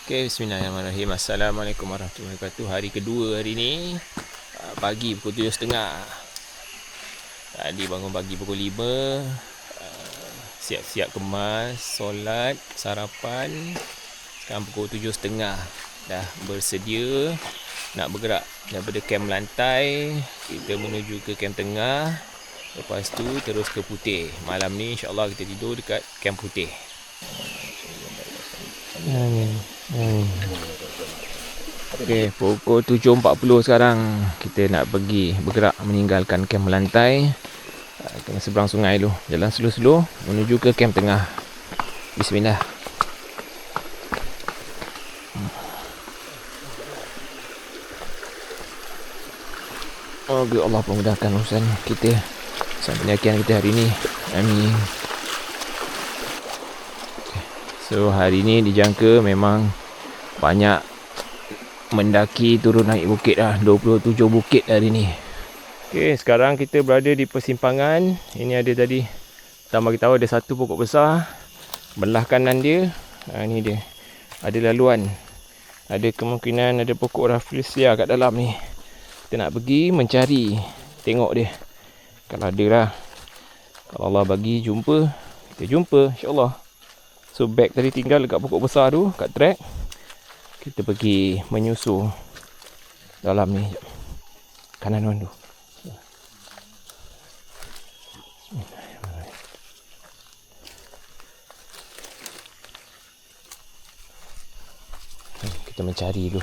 Okay, bismillahirrahmanirrahim. Assalamualaikum warahmatullahi wabarakatuh. Hari kedua hari ni, pagi pukul 7.30. Tadi bangun pagi pukul 5, siap-siap kemas, solat, sarapan. Sekarang pukul 7.30. Dah bersedia nak bergerak daripada kem Lantai. Kita menuju ke kem Tengah. Lepas tu terus ke Puteh. Malam ni insyaAllah kita tidur dekat kem Puteh. Okey, pukul 7.40 sekarang. Kita nak pergi bergerak meninggalkan kem Melantai. Kena seberang sungai dulu. Jalan slow-slow menuju ke kem Tengah. Bismillah. Oh, Allah pemudahkan urusan kita sampai penyakitan kita hari ni. Amin. So hari ni dijangka memang banyak mendaki turun naik bukit lah. 27 bukit hari ni. Okay, sekarang kita berada di persimpangan. Ini ada tadi Tam bagi tahu ada satu pokok besar. Belah kanan dia, ni dia. Ada laluan. Ada kemungkinan ada pokok Rafflesia kat dalam ni. Kita nak pergi mencari, tengok dia. Kalau ada lah, kalau Allah bagi jumpa, kita jumpa insyaAllah. So bag tadi tinggal dekat pokok besar tu, kat track. Kita pergi menyusul dalam ni. Kanan tu. Kita mencari dulu.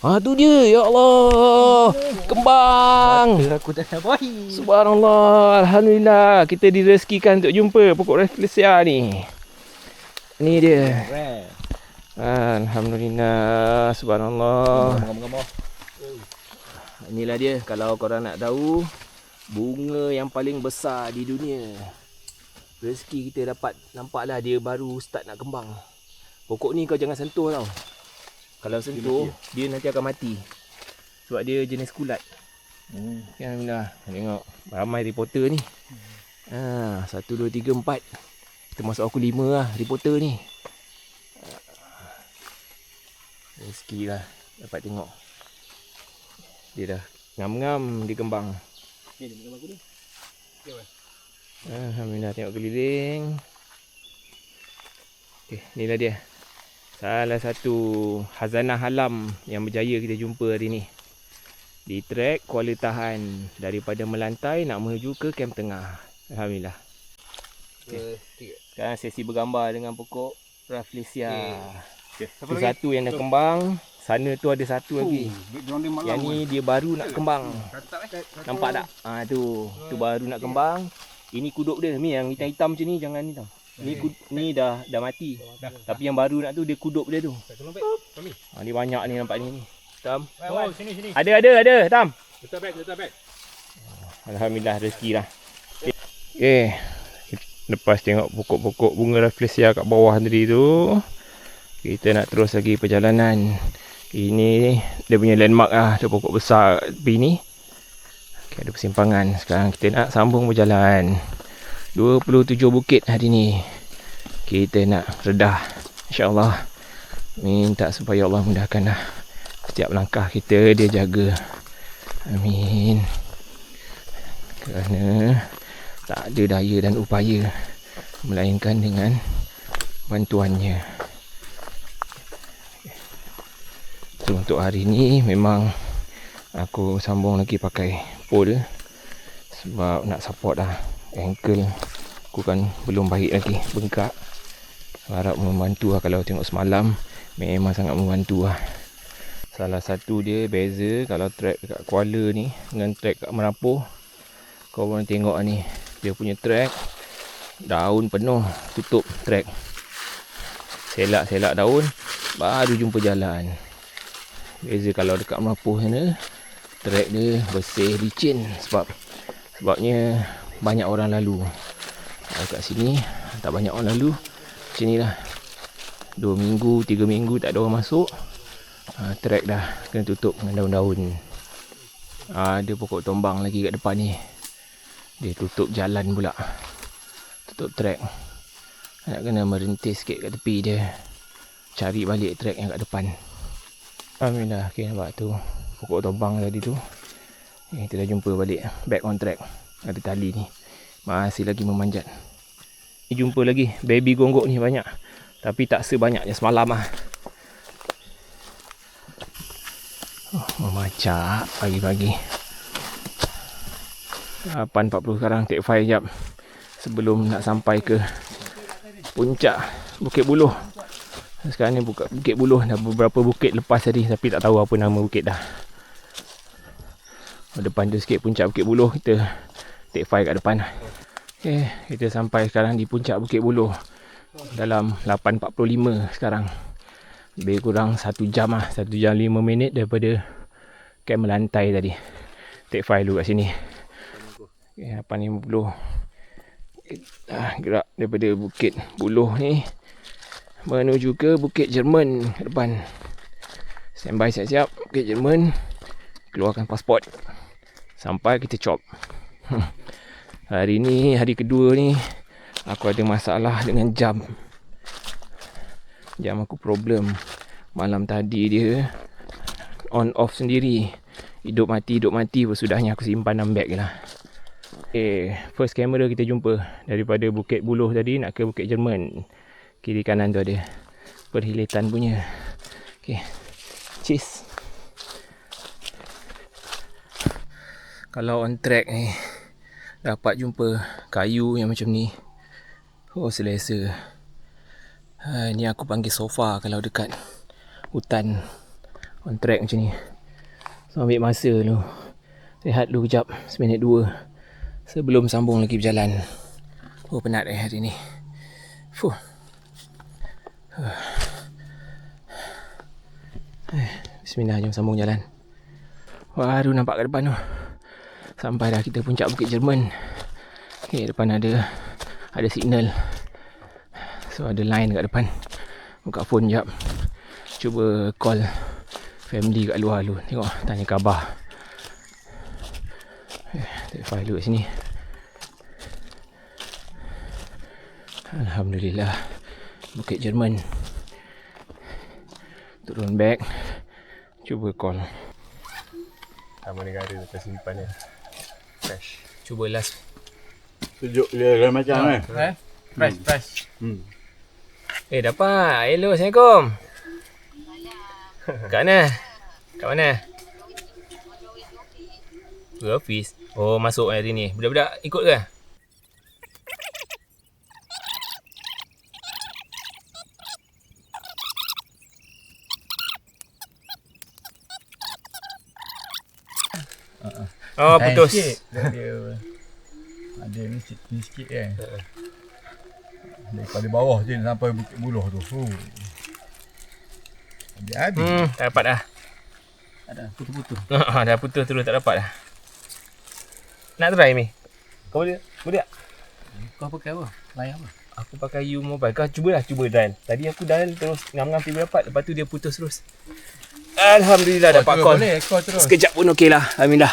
Tu dia, ya Allah. Kembang. Aku dah bayi. Subhanallah, alhamdulillah kita direzekikan untuk jumpa pokok Rafflesia ni. Ni dia. Alhamdulillah, subhanallah. Inilah dia, kalau korang nak tahu bunga yang paling besar di dunia. Rezeki kita dapat, nampaklah dia baru start nak kembang. Pokok ni kau jangan sentuh tau. Kalau sentuh, dia nanti akan mati. Sebab dia jenis kulat. Alhamdulillah. Tengok, ramai reporter ni. 1, 2, 3, 4. Termasuk aku 5 lah reporter ni. Rezeki lah dapat tengok. Dia dah ngam-ngam di kembang. Alhamdulillah, tengok keliling. Okay, inilah dia. Salah satu khazanah alam yang berjaya kita jumpa hari ni. Di trek Kuala Tahan daripada Melantai nak menuju ke kem Tengah. Alhamdulillah. Okay. Sekarang sesi bergambar dengan pokok Rafflesia. Itu satu yang dah kembang. Sana tu ada satu lagi. Yang ni dia baru nak kembang. Nampak tak? Tu baru nak kembang. Ini kudup dia. Ni yang hitam-hitam macam ni, jangan ni tau. Ni dah mati. Tapi yang baru nak tu dia kudup dia tu. Ni banyak ni nampak ni. Tam. Sini. Ada Tam. Letak beg. Alhamdulillah rezeki lah. Okay. Lepas tengok pokok-pokok bunga Rafflesia kat bawah tadi tu, kita nak terus lagi perjalanan. Ini dia punya landmark lah. Ada pokok besar tepi ni. Okay, ada persimpangan. Sekarang kita nak sambung berjalan. 27 bukit hari ni. Kita nak redah, InsyaAllah. Minta supaya Allah mudahkan lah. Setiap langkah kita dia jaga. Amin. Kerana tak ada daya dan upaya, melainkan dengan bantuannya. So, untuk hari ni memang aku sambung lagi pakai pole. Sebab nak support lah. Ankle aku kan belum baik lagi, bengkak. Harap membantu lah. Kalau tengok semalam memang sangat membantu lah. Salah satu dia beza kalau trek kat Kuala ni dengan trek kat Merapoh. Kau boleh tengok ni, dia punya trek daun penuh tutup trek. Selak daun baru jumpa jalan. Beza kalau dekat Merapoh sana, trek dia bersih, licin. Sebabnya banyak orang lalu. Kat sini tak banyak orang lalu. Macam ni lah, 2 minggu, 3 minggu tak ada orang masuk. Trek dah kena tutup dengan daun-daun. Ada pokok tombang lagi kat depan ni. Dia tutup jalan pula, tutup trek. Nak kena merintis sikit kat tepi dia. cari balik trek yang kat depan. Alhamdulillah, okay, nampak tu pokok tobang tadi tu. Kita dah jumpa balik, back on track. Ada tali ni, masih lagi memanjat. Jumpa lagi baby gonggok ni banyak, tapi tak sebanyak yang semalam lah. Memacak pagi-pagi. 8.40 sekarang, take 5 jap sebelum nak sampai ke puncak Bukit Buloh. Sekarang ni Bukit Buloh dah beberapa bukit lepas tadi, tapi tak tahu apa nama bukit dah. Depan tu sikit puncak Bukit Buloh, kita take 5 kat depan. Okay, kita sampai sekarang di puncak Bukit Buloh dalam 8.45 sekarang. Lebih kurang 1 jam lah, 1 jam 5 minit daripada camp melantai tadi. Take 5 dulu kat sini. Okay, 8.50. Gerak daripada Bukit Buloh ni menuju ke Bukit Jerman ke depan. Standby siap-siap. Bukit Jerman, keluarkan pasport, sampai kita chop. Hari ni, hari kedua ni, aku ada masalah dengan jam. Jam aku problem. Malam tadi dia on off sendiri. Hidup mati, sudahnya aku simpan dalam beg je lah. Okay, first kamera kita jumpa daripada Bukit Buloh tadi nak ke Bukit Jerman. Kiri kanan tu ada perhilitan punya. Okay, cheers. Kalau on track ni dapat jumpa kayu yang macam ni, oh selesa. Ni aku panggil sofa kalau dekat hutan on track macam ni. So ambil masa dulu, rehat dulu kejap, seminit 2 sebelum sambung lagi berjalan. Oh penat hari ni. Bismillah, jom sambung jalan. Baru nampak kat depan tu. Sampai dah kita puncak Bukit Jerman. Okay, depan ada signal. So ada line kat depan. Buka phone jap. Cuba call family kat luar dulu. Tengok, tanya khabar. Take 5 dulu kat sini. Alhamdulillah, Bukit Jerman. Turun beg, cuba call. Taman negara kita simpan dia. Fresh. Cuba last. Sejuk dia macam Fresh. Dapat. Hello, Assalamualaikum. Kat mana? Kat mana? Ke office. Oh, masuk hari ni. Budak-budak ikut ke? Oh, putus. Dia ada ni sikit kan. Daripada bawah je sampai Bukit Buloh tu. Habis. Tak dapat dah. Ada putus-putus. Dah putus terus, tak dapat dah. Nak try ni? Kau boleh tak? Kau pakai apa? Layar apa? Aku pakai U-Mobile. Kau cuba dial. Tadi aku dial terus ngam-ngam pergi dapat. Lepas tu dia putus terus. Alhamdulillah dapat call. Sekejap pun okey lah. Alhamdulillah.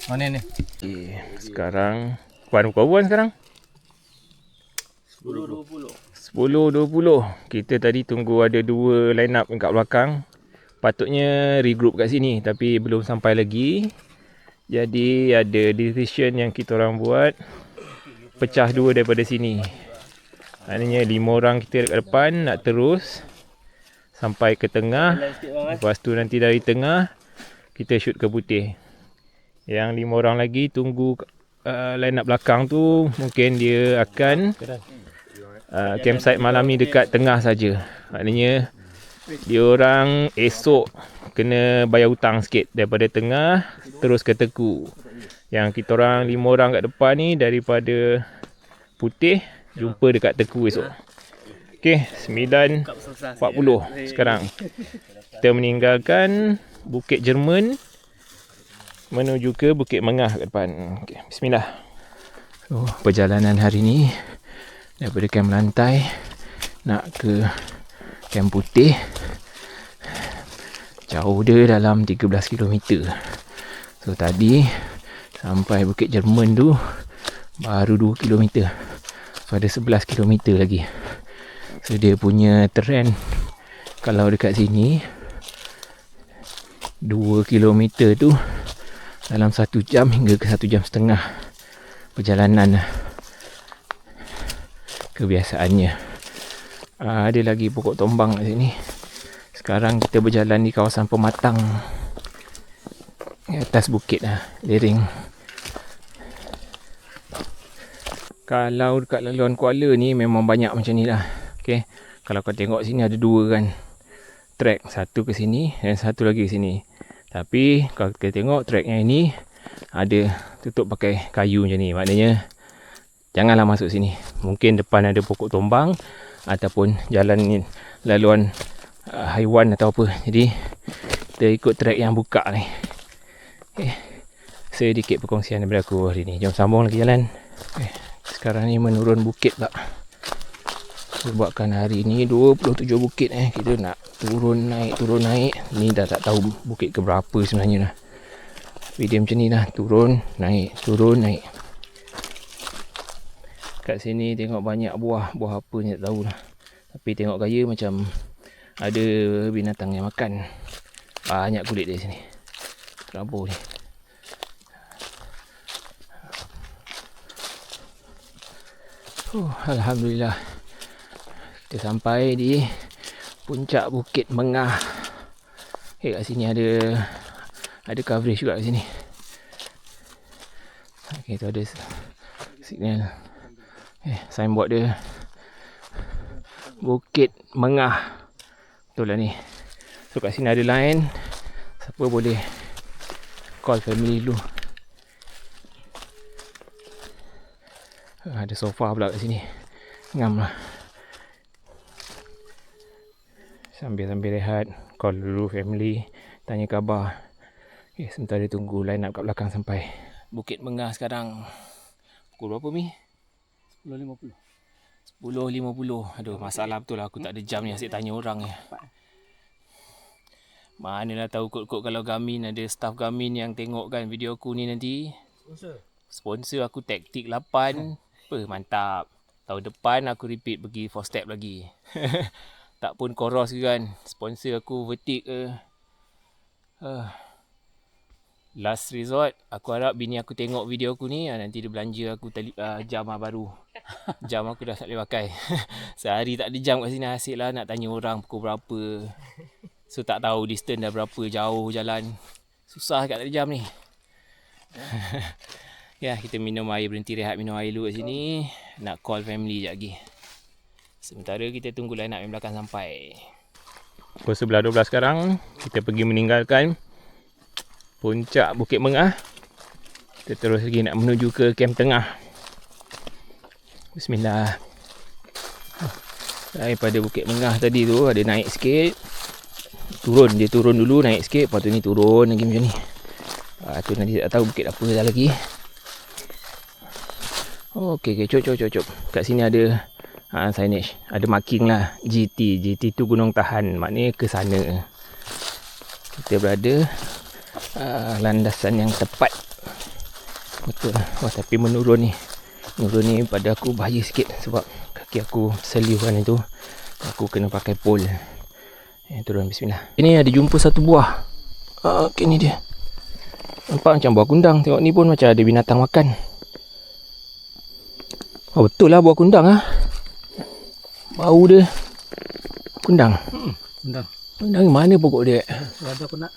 Mana ni? Okay, sekarang pukul sekarang? 10.20. Kita tadi tunggu ada 2 line up kat belakang. Patutnya regroup kat sini tapi belum sampai lagi. Jadi ada decision yang kita orang buat, pecah 2 daripada sini. Maknanya 5 orang kita dekat depan nak terus sampai ke tengah. Lepas tu nanti dari tengah kita shoot ke Putih. Yang 5 orang lagi tunggu line up belakang tu, mungkin dia akan campsite malam ni dekat tengah saja. Maknanya dia orang esok kena bayar hutang sikit daripada tengah terus ke Teku. Yang kita orang 5 orang kat depan ni daripada Putih jumpa dekat Teku esok. Okey, 9.40 sekarang. Kita meninggalkan Bukit Jerman menuju ke Bukit Mengah ke depan. Okay, bismillah. So, perjalanan hari ni daripada Kem Lantai nak ke Kem Putih. Jauh dia dalam 13 km. So tadi sampai Bukit Jerman tu baru 2 km. So ada 11 km lagi. So dia punya trend Kalau dekat sini 2 kilometer tu dalam 1 jam hingga ke 1 jam setengah perjalanan kebiasaannya. Ada lagi pokok tombang kat sini. Sekarang kita berjalan di kawasan pematang atas bukit lereng. Kalau dekat laluan Kuala ni memang banyak macam ni lah. Okay. Kalau kau tengok sini ada 2 kan track, satu ke sini dan satu lagi ke sini. Tapi kalau kita tengok track yang ini ada tutup pakai kayu macam ni. Maknanya janganlah masuk sini. Mungkin depan ada pokok tombang ataupun jalan ni laluan haiwan atau apa. Jadi kita ikut track yang buka ni. Okay. Sedikit perkongsian daripada aku hari ni. Jom sambung lagi jalan. Okay. Sekarang ni menurun bukit tak. Sebabkan hari ni 27 bukit kita nak turun naik. Ni dah tak tahu bukit ke berapa sebenarnya dah. Tapi dia macam ni lah, turun naik. Kat sini tengok banyak buah apa ni tak tahu lah. Tapi tengok gaya macam ada binatang yang makan. Banyak kulit dari sini. Kerabu ni. Alhamdulillah. Kita sampai di puncak Bukit Mengah. Kat sini ada coverage juga kat sini. Okay, tu ada signal. Signboard dia. Bukit Mengah. Betul lah ni. So kat sini ada line. Siapa boleh call family dulu. Ada sofa pula kat sini. Ngam lah. Sambil rehat, call dulu family, tanya khabar. Okay, sementara tunggu line up kat belakang sampai. Bukit Mengah sekarang pukul berapa Mi? 10.50. 10.50. Aduh, masalah betul lah aku tak ada jam ni, asyik tanya orang ni. Manalah tahu kot kalau Garmin ada staff Garmin yang tengok kan video aku ni nanti. Sponsor aku Taktik 8. Mantap. Tahun depan aku repeat pergi 4 step lagi. Tak pun Coros ke kan. Sponsor aku Vertic ke. Last resort, aku harap bini aku tengok video aku ni. Nanti dia belanja aku jam baru. Jam aku dah tak boleh pakai. Sehari tak ada jam kat sini. Asyik lah nak tanya orang pukul berapa. So tak tahu distance dah berapa jauh jalan. Susah kat tak ada jam ni. Ya, kita minum air, berhenti rehat minum air dulu kat sini. Nak call family sekejap lagi. Sementara kita tunggu line up yang belakang sampai. Pukul 11.12 sekarang. Kita pergi meninggalkan puncak Bukit Mengah. Kita terus lagi nak menuju ke kem tengah. Bismillah. Daripada Bukit Mengah tadi tu ada naik sikit. Dia turun dulu, naik sikit. Lepas tu ni turun lagi macam ni. Tu nanti tak tahu bukit apa dah lagi. Okey, cop. Kat sini ada signage, ada marking lah GT tu gunung tahan, maknanya ke sana. Kita berada landasan yang tepat. Betul. Wah, tapi menurun ni pada aku bahaya sikit sebab kaki aku seliukan itu. Aku kena pakai pole. Turun, bismillah. Ini ada jumpa satu buah. Okey, ni dia. Nampak macam buah kundang. Tengok ni pun macam ada binatang makan. Oh, betul lah buah kundang ah. Bau dia kundang. Kundang mana pokok dia? Ada aku nak.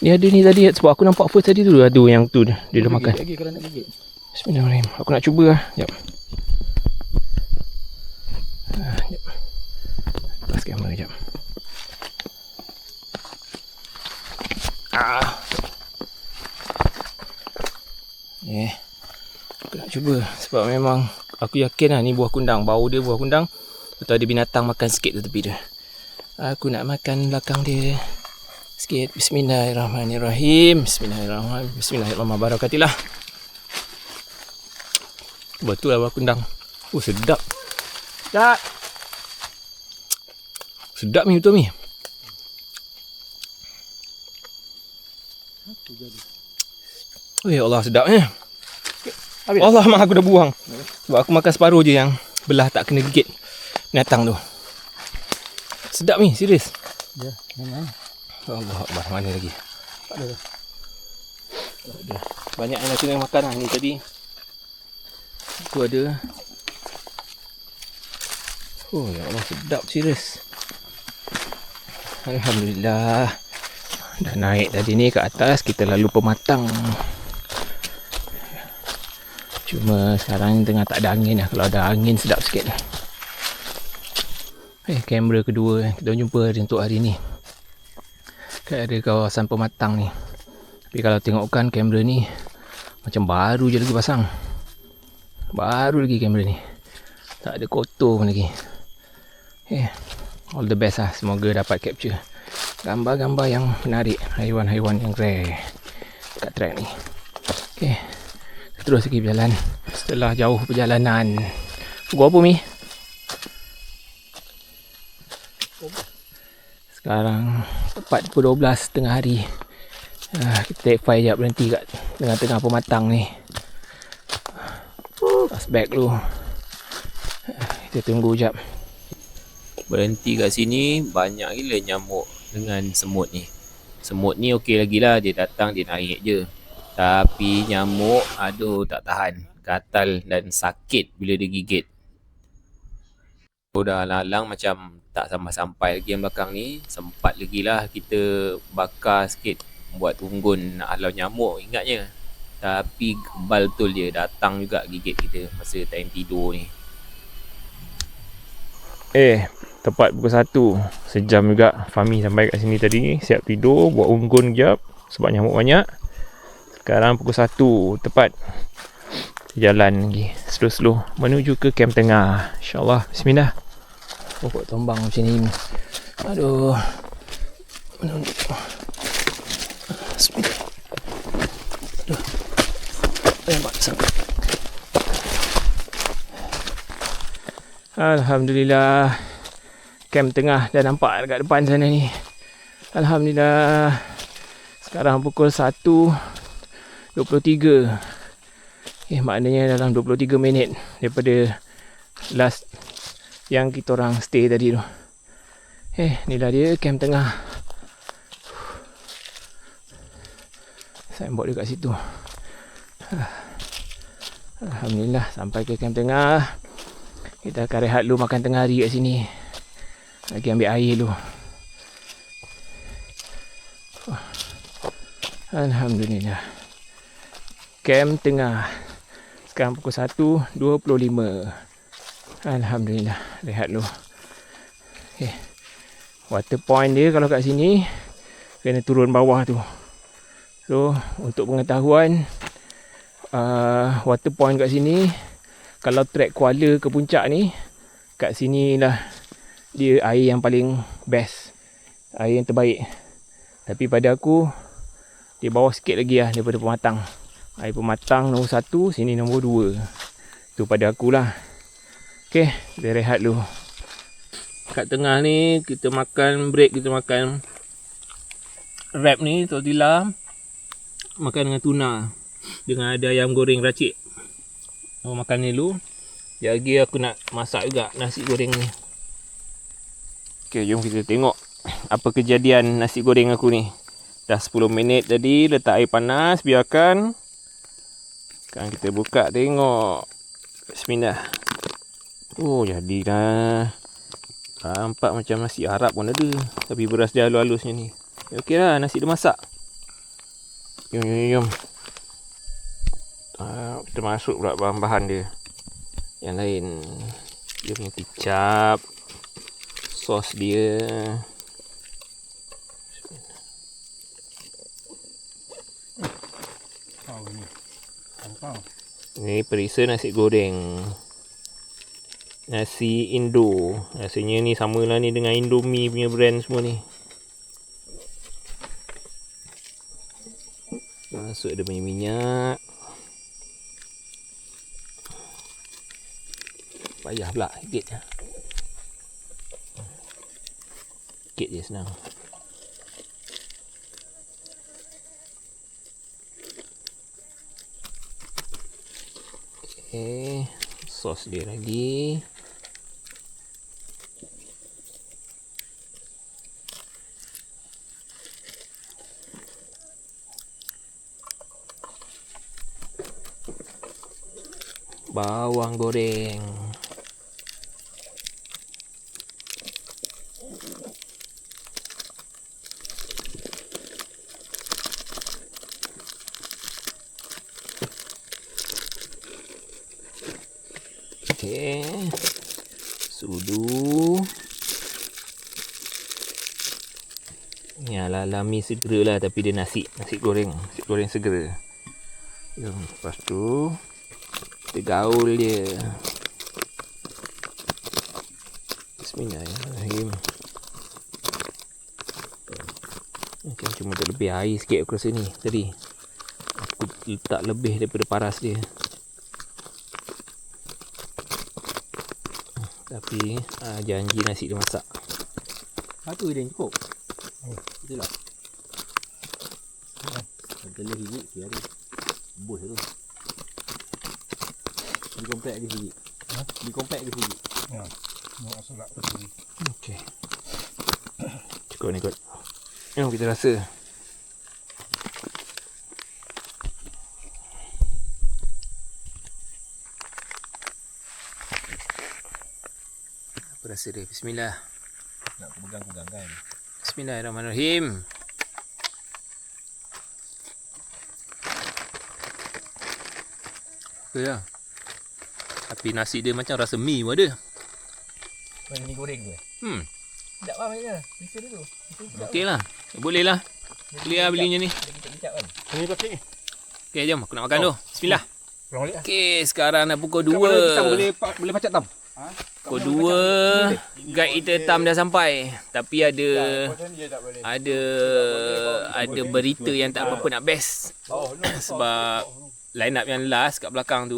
Ni ada ni tadi sebab aku nampak first tadi tu ada yang tu dia dah makan. Lagi kalau nak gigit. Bismillahirrahmanirrahim. Aku nak cuba lah. Jap. Jap. Lepas kamera jap. Aku nak cuba sebab memang aku yakin lah ni buah kundang. Bau dia buah kundang. Betul ada binatang makan sikit tu tepi dia. Aku nak makan belakang dia sikit. Bismillahirrahmanirrahim. Bismillahirrahmanirrahim. Betul lah buah kundang. Sedap. Sedap ni betul ni. Oh ya Allah, sedapnya. Allah mak aku dah buang. Sebab aku makan separuh je yang belah tak kena gigit binatang tu. Sedap ni, serius. Ya, memang. Allah Akbar, mana lagi? Tak ada dah. Tak ada. Banyak yang nak kena makan lah ni tadi. Tu ada. Oh ya Allah, sedap serius. Alhamdulillah. Dah naik tadi ni ke atas, kita lalu pematang. Cuma sekarang tengah tak ada angin lah. Kalau ada angin sedap sikit. Kamera kedua yang kita jumpa untuk hari ni. Kat ada kawasan pematang ni. Tapi kalau tengokkan kamera ni macam baru je lagi pasang. Baru lagi kamera ni. Tak ada kotor pun lagi. All the best lah. Semoga dapat capture gambar-gambar yang menarik. Haiwan-haiwan yang rare kat track ni. Okay, terus lagi berjalan. Setelah jauh perjalanan. Pukul apa Mi? Sekarang tepat pukul 12 tengah hari. Kita take 5 sekejap, berhenti kat tengah-tengah pematang ni. Pass back dulu. Kita tunggu sekejap. Berhenti kat sini, banyak gila nyamuk dengan semut ni. Semut ni okey lagi lah, dia datang dia naik je. Tapi nyamuk, aduh tak tahan. Gatal dan sakit bila dia gigit. Dah lalang macam tak sampai-sampai lagi yang belakang ni. Sempat lagi lah kita bakar sikit buat unggun nak halau nyamuk ingatnya. Tapi kebal betul dia, datang juga gigit kita masa time tidur ni. Tepat pukul 1. Sejam juga Fahmi sampai kat sini tadi. Siap tidur, buat unggun sekejap sebab nyamuk banyak. Sekarang pukul 1 tepat. Jalan lagi slow-slow menuju ke kem tengah. InsyaAllah. Bismillah. Pokok tombang macam ni. Aduh. Bismillah. Aduh. Nampak sangat. Alhamdulillah. Kem tengah dah nampak dekat depan sana ni. Alhamdulillah. Sekarang pukul 1.23. Maknanya dalam 23 minit daripada last yang kita orang stay tadi tu. Inilah dia kem tengah. Signboard dekat situ. Alhamdulillah sampai ke kem tengah. Kita akan rehat dulu, makan tengah hari kat sini. Lagi ambil air dulu. Alhamdulillah. Kem tengah. Sekarang pukul 1.25. Alhamdulillah. Rehat dulu. Water point dia kalau kat sini kena turun bawah tu. So untuk pengetahuan, water point kat sini, kalau trek Kuala ke puncak ni, kat sini lah dia air yang paling best, air yang terbaik. Tapi pada aku, dia bawah sikit lagi lah daripada pematang. Air pematang nombor 1, sini nombor 2. Tu pada akulah. Okay, kita rehat dulu. Kat tengah ni kita makan break, kita makan wrap ni, tortilla. Makan dengan tuna, dengan ada ayam goreng racik. Makan ni dulu. Lagi aku nak masak juga nasi goreng ni. Okay, jom kita tengok apa kejadian nasi goreng aku ni. Dah 10 minit tadi, letak air panas, biarkan. Sekarang kita buka tengok. Bismillah. Oh, jadilah. Nampak macam nasi Arab pun ada. Tapi beras dia halus-halus macam ni. Okey lah, nasi dia masak. Jom. Kita masuk pula bahan-bahan dia. Yang lain. Dia punya kicap. Sos dia. Ni perisa nasi goreng. Nasi Indo. Rasanya ni samalah ni dengan Indomie punya brand semua ni. Masuk dia punya minyak. Payah pula sikit je. Sikit je senang. Okay, sos dia lagi. bawang goreng. Okey. Sudu. Ni ala-ala mi segera lah, tapi dia nasi goreng segera. Lepas tu kita gaul dia. Bismillahirrahmanirrahim. Macam cuma terlebih air sikit aku rasa ni tadi. Aku letak lebih daripada paras dia. Tapi janji nasi dia masak. Satu je yang cukup. Betul tak? Telur biji tiada. Bos tu. Di komplek dia biji. Di komplek dia biji. Ya. Nak asal betul. Okey. Cukup ni kot. Jom kita rasa. Apa rasa dia? Bismillah. Nak aku pegang kan. Bismillahirrahmanirrahim. Okey lah. Tapi nasi dia macam rasa mi pun ada. Mana ni goreng tu? Sekejap lah macam mana? Bisa dulu. Okey lah. Boleh lah. Boleh lah belinya ni. Sekejap kan? Ini plastik ni. Okey, jom aku nak makan dulu. Bismillah. Pulang balik. Okey, sekarang dah pukul 2. Boleh pacak tam. Pukul 2. Guide kita tam dah sampai. Tapi ada berita yang tak apa-apa nak best. Sebab line up yang last kat belakang tu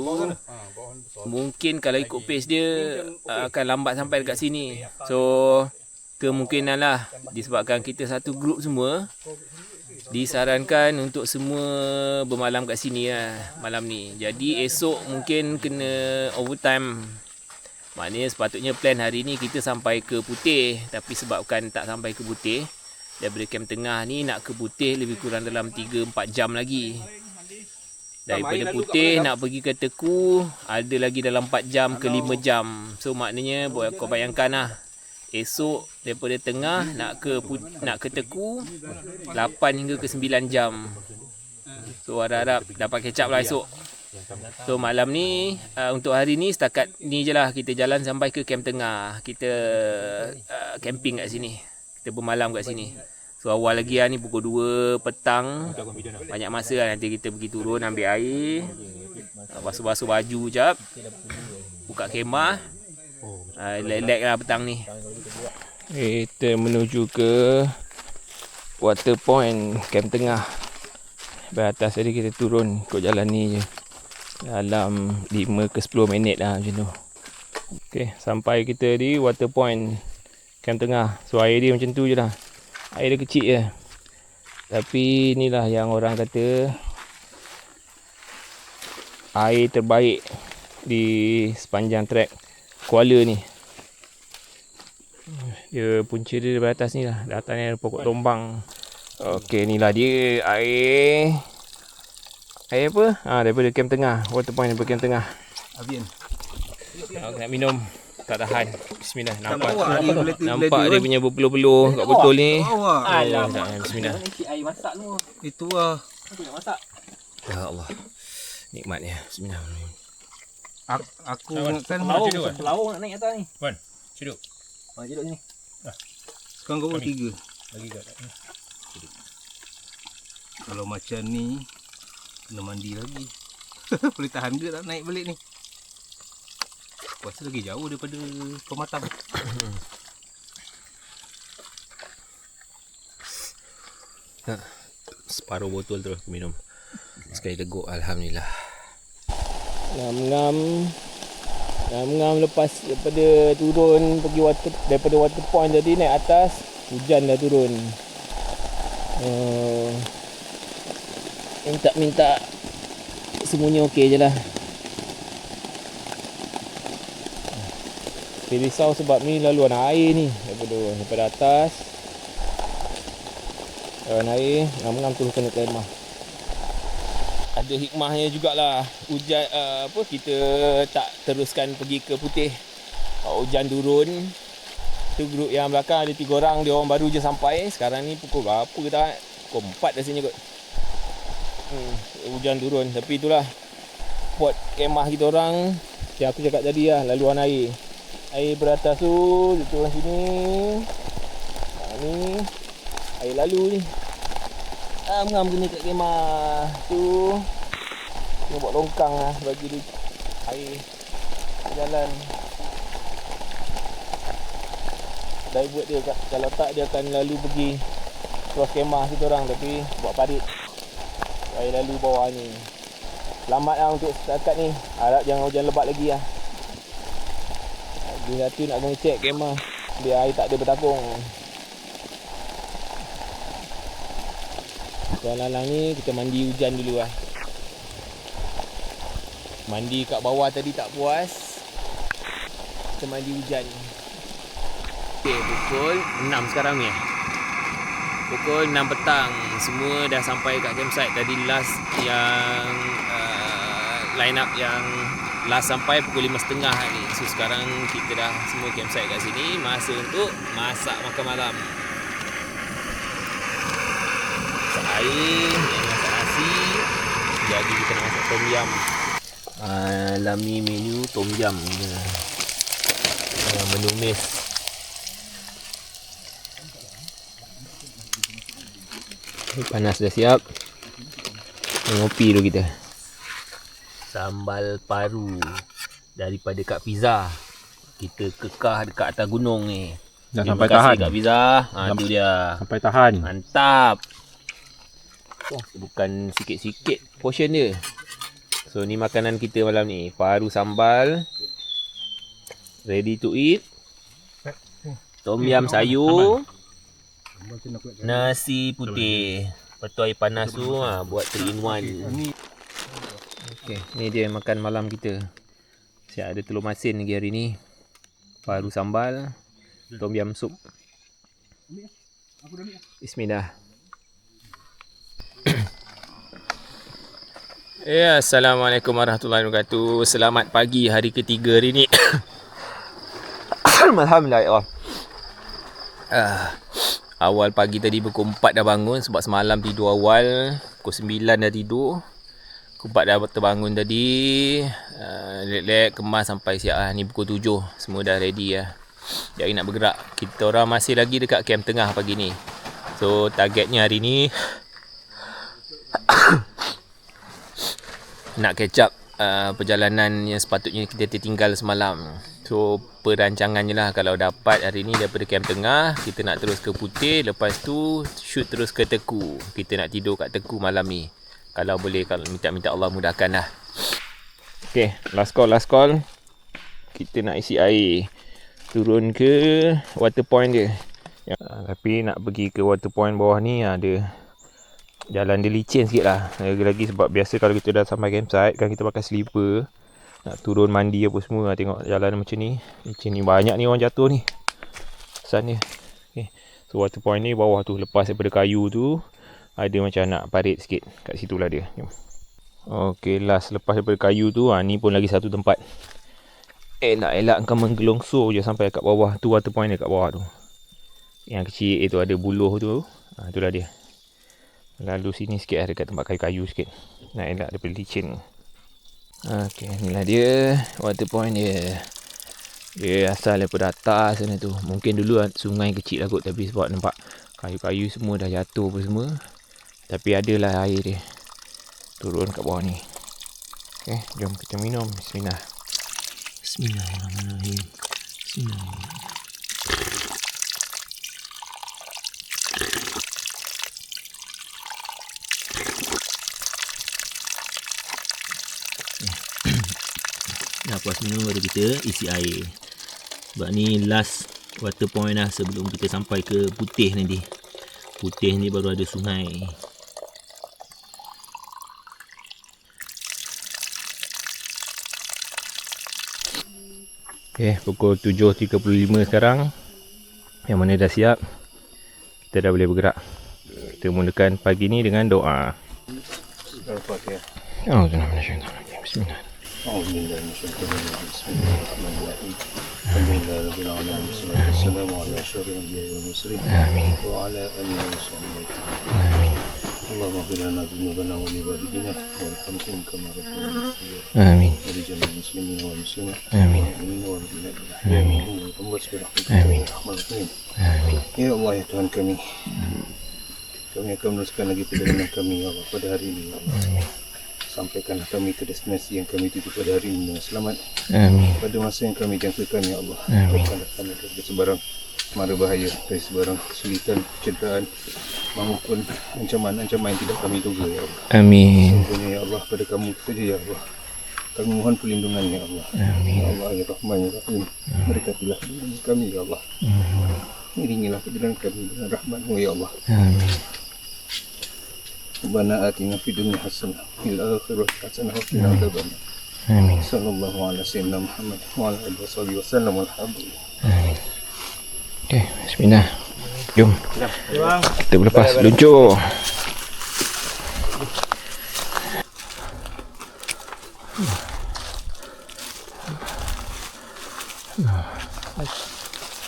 mungkin kalau ikut pace dia akan lambat sampai dekat sini. So kemungkinan lah disebabkan kita satu grup semua, disarankan untuk semua bermalam kat sini lah malam ni. Jadi esok mungkin kena overtime. Maknanya sepatutnya plan hari ni kita sampai ke Putih, tapi sebabkan tak sampai ke Putih, daripada camp tengah ni nak ke Putih lebih kurang dalam 3-4 jam lagi. Daripada Putih nak pergi ke Teku ada lagi dalam 4 jam ke 5 jam. So maknanya kau bayangkan lah, esok daripada tengah nak ke Teku 8 hingga ke 9 jam. So harap-harap dapat catch up lah esok. So malam ni untuk hari ni setakat ni je lah, kita jalan sampai ke camp tengah. Kita camping kat sini, kita bermalam kat sini. So awal lagi lah ni pukul 2 petang. Banyak masa lah, nanti kita pergi turun ambil air, basuh-basuh baju jap, buka kemah, relax lah petang ni. Kita menuju ke water point camp tengah. Dari atas tadi kita turun ikut jalan ni je, dalam 5 ke 10 minit lah macam tu. Okay, sampai kita di water point camp tengah. So air dia macam tu je lah, air dia kecil je. Tapi inilah yang orang kata air terbaik di sepanjang trek Kuala ni. Dia punca dia dari atas ni lah, di atas ni ada pokok tombang. Okey, inilah dia air apa? Daripada camp tengah, water point daripada camp tengah. Avian. Aku nak minum, tak tahan. Bismillah. Nampak dia punya berpeluh-peluh kat botol ni. Alamak. Bismillah. Ni air masak tu. Itu lah. Aku nak masak. Ya Allah. Nikmatnya. Bismillah. Aku kan Pelawung nak naik atas ni. Wan, ceduk. Ceduk sini. Sekarang kau 3. Lagi kat Kalau macam ni kena mandi lagi. Boleh tahan ke tak naik balik ni? Puasa lagi jauh daripada Pematang. Separuh botol terus aku minum. Sekali teguk, alhamdulillah. Ngam-ngam lepas daripada turun pergi daripada water point tadi naik atas, hujan dah turun. Minta semuanya okey je lah. Saya risau sebab ni laluan air ni daripada atas. Laluan air, ngam-ngam tu kena kemah. ada hikmahnya jugalah hujan kita tak teruskan pergi ke Putih. Hujan turun. Tu grup yang belakang ada 3 orang, dia orang baru je sampai. Sekarang ni pukul berapa ke tak? Pukul 4 rasanya kot. Hujan turun, tapi itulah spot kemah kita orang. Yang aku cakap tadi lah, laluan air. Air beratas tu, dia turun sini. Ni air lalu ni. Ngam kena kat kemah tu. Kena buat longkang lah bagi dia air jalan. Dah buat dia, kalau tak dia akan lalu pergi cross kemah kita orang, tapi buat parit air lalu bawah ni. Selamat lah untuk setakat ni. Harap jangan hujan lebat lagi lah. Dia satu nak kena check kemah biar air tak ada bertakung. Tuan Lalang ni kita mandi hujan dulu lah. Mandi kat bawah tadi tak puas, kita mandi hujan. Okay, pukul 6 sekarang ni. Pukul 6 petang. Semua dah sampai kat campsite. Tadi last yang line up yang last sampai pukul 5.30 ni. So sekarang kita dah semua campsite kat sini. Masa untuk masak makan malam. Masak air, masak nasi. Jadi kita nak masak tom yum. Malam ni menu tom yum. Menumis. Panas dah siap. Ngopi dulu kita. Sambal paru daripada Kak Fiza. Kita kekah dekat atas gunung ni. Dah Terima sampai kasih tahan Kak Fiza. Tu dia. Sampai tahan. Mantap. Bukan sikit-sikit portion dia. So ni makanan kita malam ni. Paru sambal. Ready to eat. Tom yum sayur. Nasi putih. Betul air panas tu buat 3 in 1. Okey, ni dia makan malam kita. Siap ada telur masin lagi hari ni. Paru sambal, tom yum sup. Bismillah. Ya, Assalamualaikum warahmatullahi wabarakatuh. Selamat pagi hari ketiga hari ni. Alhamdulillah. Awal pagi tadi pukul 4 dah bangun sebab semalam tidur awal. Pukul 9 dah tidur. Pukul 4 dah terbangun tadi. Relax, kemas sampai siap lah. Ni pukul 7. Semua dah ready lah. Jadi nak bergerak. Kita orang masih lagi dekat camp tengah pagi ni. So targetnya hari ni nak catch up perjalanan yang sepatutnya kita tertinggal semalam. So perancangannya lah, kalau dapat hari ni daripada camp tengah, kita nak terus ke Putih. Lepas tu shoot terus ke Teku. Kita nak tidur kat Teku malam ni. Kalau boleh, kalau minta Allah mudahkan lah. Okay, last call. Kita nak isi air. Turun ke water point dia. Tapi nak pergi ke water point bawah ni ada jalan dia licin sikit lah. Lagi-lagi sebab biasa kalau kita dah sampai campsite kan kita pakai slipper. Nak turun mandi apa semua. Tengok jalan macam ni. Licin ni. Banyak ni orang jatuh ni. Sana. Okay. So water point ni bawah tu. Lepas daripada kayu tu. Ada macam nak parit sikit. Kat situ lah dia. Okay, last lepas daripada kayu tu. Ni pun lagi satu tempat. Elak-elak kau menggelongsor je sampai kat bawah. Tu water point dia kat bawah tu. Yang kecil itu ada buluh tu. Itulah dia. Lalu sini sikit ada kat tempat kayu-kayu sikit. Nak elak daripada licin. Okay, inilah dia water point dia. Dia asal daripada atas sana tu. Mungkin dulu sungai kecil lah kot. Tapi sebab nampak kayu-kayu semua dah jatuh apa semua. Tapi adalah air dia. Turun kat bawah ni. Okay, jom kita minum. Bismillah. Bismillahirrahmanirrahim. Bismillahirrahmanirrahim. Dah puas minum, baru kita isi air. Sebab ni last water point lah sebelum kita sampai ke Putih nanti. Putih ni baru ada sungai. Okay, pukul 7.35 sekarang. Yang mana dah siap. Kita dah boleh bergerak. Kita mulakan pagi ni dengan doa. Oh, bismillah. أعوذ بالله من الشيطان الرجيم بسم الله الرحمن الرحيم الحمد لله رب العالمين والصلاة والسلام على أشرف الأنبياء والمرسلين وعلى آله وصحبه Amin. اللهم اغفر لنا ذنوبنا ولوالدينا وارحمهم كما ربونا صغيرا Amin. ولجميع المسلمين والمسلمات Amin. والمؤمنين والمؤمنات آمين اللهم برحمتك يا أرحم الراحمين Amin. Ya Allah ya Tuhan kami, kami akan meneruskan lagi perjalanan kami ya Allah pada hari ini ya Allah. Sampaikanlah kami ke destinasi yang kami tuju pada hari ini dengan selamat. Amin. Pada masa yang kami jangkakan ya Allah. Amin. Jauhkanlah kami dari sebarang mara bahaya, dari sebarang kesulitan, cederaan maupun ancaman-ancaman yang tidak kami duga ya Allah. Amin. Sebenarnya ya Allah pada kamu saja ya Allah. Kami mohon perlindungan ya Allah. Amin. Ya Allah ya Rahman ya Rahim. Berkatilah diri kami ya Allah. Iringilah perjalanan kami dengan rahmat-Mu ya Allah. Amin. Rabbana atina fid dunya hasanah fil akhirati hasanah wa qina adzabannar. Amin. Sallallahu ala sayyidina Muhammad wa ala alihi wasallam alhamdulillah. Amin. Okay, bismillah. Jom. Kita berlepas luncur.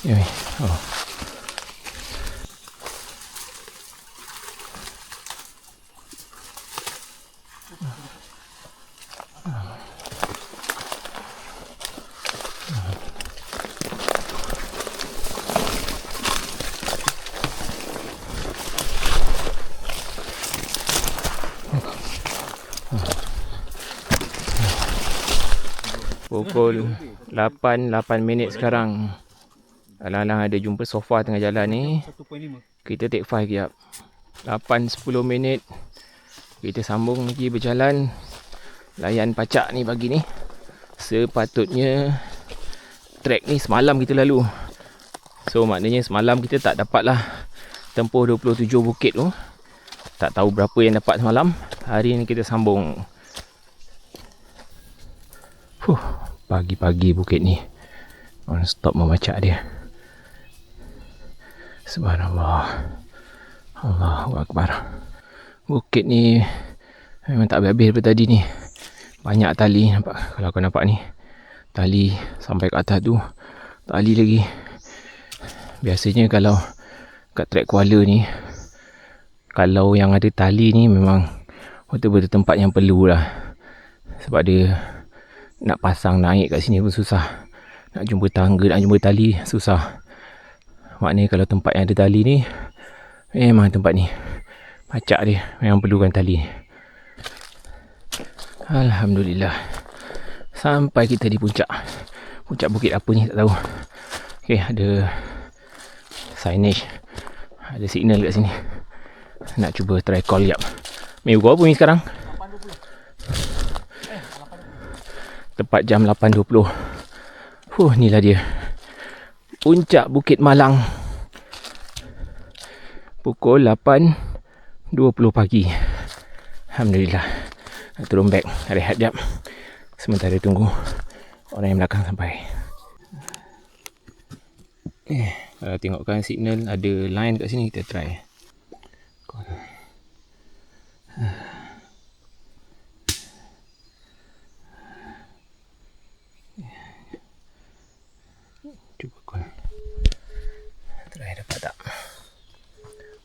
Ya, oh. Pukul 8 minit sekarang. Alang-alang ada jumpa sofa tengah jalan ni. 1.5. Kita take 5 kejap. 8-10 minit. Kita sambung lagi berjalan. Layan pacak ni pagi ni. Sepatutnya trek ni semalam kita lalu. So maknanya semalam kita tak dapat lah tempuh 27 bukit tu. Tak tahu berapa yang dapat semalam. Hari ni kita sambung. Pagi-pagi bukit ni on stop membaca dia. Subhanallah. Allahu Akbar. Bukit ni memang tak habis-habis daripada tadi ni. Banyak tali nampak. Kalau kau nampak ni, tali sampai ke atas tu, tali lagi. Biasanya kalau kat trek Kuala ni, kalau yang ada tali ni memang betul-betul tempat yang perlu lah. Sebab dia nak pasang naik kat sini pun susah. Nak jumpa tangga, nak jumpa tali susah. Maknanya kalau tempat yang ada tali ni, memang tempat ni pacak dia memang perlukan tali. Alhamdulillah. Sampai kita di puncak. Puncak bukit apa ni tak tahu. Okay, ada signage, ada signal kat sini. Nak cuba try call jap. Mei pukul apa ni sekarang? Tepat jam 8.20. Inilah dia. Puncak Bukit Malang. Pukul 8.20 pagi. Alhamdulillah. Nak turun back. Rehat jap. Sementara tunggu orang yang belakang sampai. Kalau tengokkan signal ada line kat sini, kita try. Cuba call. Try dapat tak?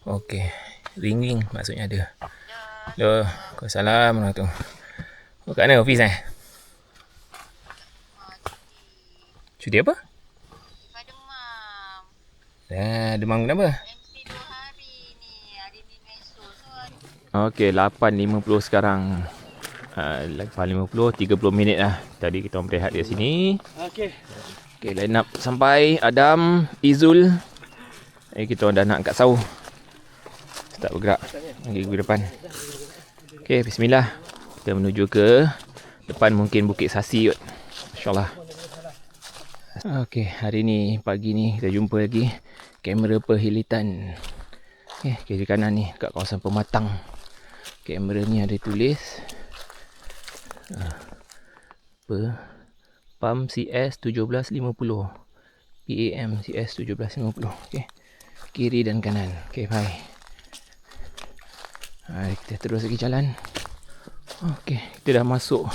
Okey. Ring maksudnya ada. Hello. Assalamualaikum. Oh, kat mana office Cuti apa? Demam kenapa? MC 2 hari ni. Hari ni esok. Okey, 8.50 sekarang. 8.50, 30 minit lah. Tadi kita orang berehat di sini. Okey, line up sampai. Adam, Izul. Kita orang dah nak angkat sahur. Start bergerak. Lagi ke depan. Okey, bismillah. Kita menuju ke depan, mungkin Bukit Sasi kot. InsyaAllah. Okey, hari ni, pagi ni kita jumpa lagi kamera perhilitan. Okey, kiri kanan ni kat kawasan Pematang. Kamera ni ada tulis PAM CS 1750. PAM CS 1750. Okey. Kiri dan kanan. Okey, bye. Mari kita terus lagi jalan. Okey, kita dah masuk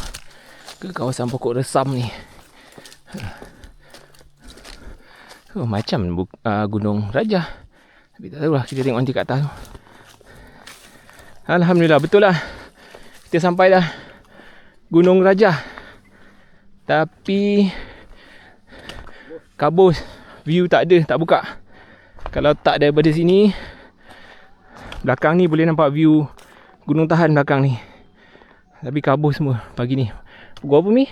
ke kawasan pokok resam ni. Macam Gunung Rajah. Tapi tak tahulah, kita tengok nanti kat atas tu. Alhamdulillah, betul lah. Kita sampai dah Gunung Rajah. Tapi kabus, view tak ada, tak buka. Kalau tak daripada sini, belakang ni boleh nampak view Gunung Tahan belakang ni. Tapi kabus semua pagi ni. Pukul apa, Mi?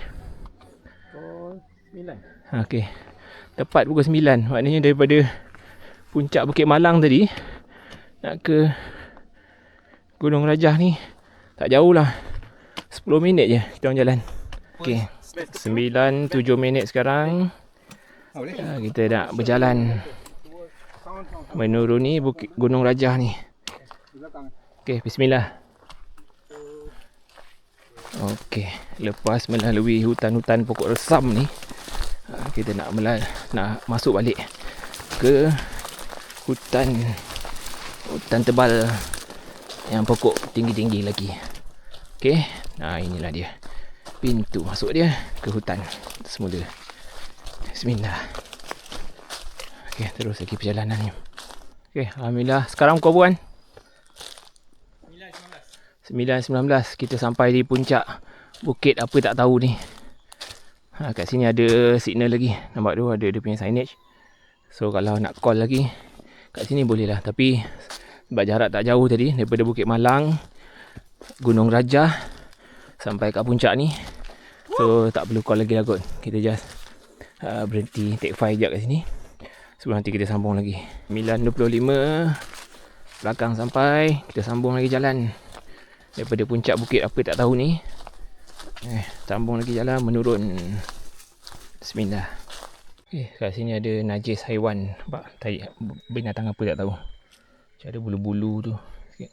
Pukul 9. Okey. Tepat pukul 9. Maknanya daripada puncak Bukit Malang tadi nak ke Gunung Rajah ni tak jauh lah. 10 minit je kita orang jalan. Okey. 9-7 minit sekarang. Kita nak berjalan menuruni Bukit Gunung Rajah ni. Okey, bismillah. Okey, lepas melalui hutan-hutan pokok resam ni, kita nak masuk balik ke hutan tebal yang pokok tinggi-tinggi lagi. Okey, nah inilah dia pintu masuk dia ke hutan semula. Bismillah. Okey, terus lagi perjalanan ni. Okey, alhamdulillah. Sekarang pukul berapa kan? 9.19 kita sampai di puncak bukit apa tak tahu ni. Kat sini ada signal lagi. Nampak tu ada dia punya signage. So kalau nak call lagi kat sini boleh lah. Tapi sebab jarak tak jauh tadi daripada Bukit Malang, Gunung Rajah sampai kat puncak ni, so tak perlu call lagi lah kot. Kita just berhenti take 5 sekejap kat sini sebelum nanti kita sambung lagi. 9.25 belakang sampai. Kita sambung lagi jalan daripada puncak bukit apa tak tahu ni. Sambung lagi jalan menurun. Bismillah. Kat sini ada najis haiwan. Nampak tahi binatang apa tak tahu. Macam ada bulu-bulu tu sikit.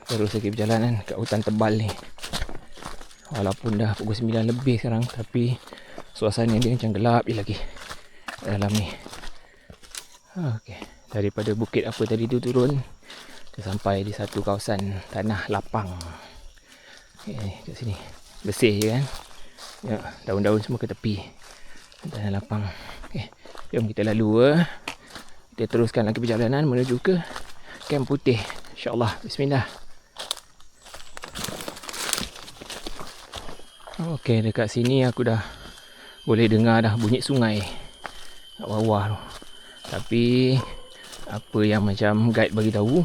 Terus lagi perjalanan kat hutan tebal ni. Walaupun dah pukul 9 lebih sekarang, tapi suasana dia macam gelap je lagi dalam ni. Okey, daripada bukit apa tadi tu turun, kita sampai di satu kawasan tanah lapang. Kat sini bersih je kan. Ya, daun-daun semua ke tepi. Tanah lapang. Okey, jom kita lalu. Kita teruskan lagi perjalanan menuju ke Kem Putih. InsyaAllah. Bismillah. Okey, dekat sini aku dah boleh dengar dah bunyi sungai kat bawah tu. Tapi apa yang macam guide bagi tahu,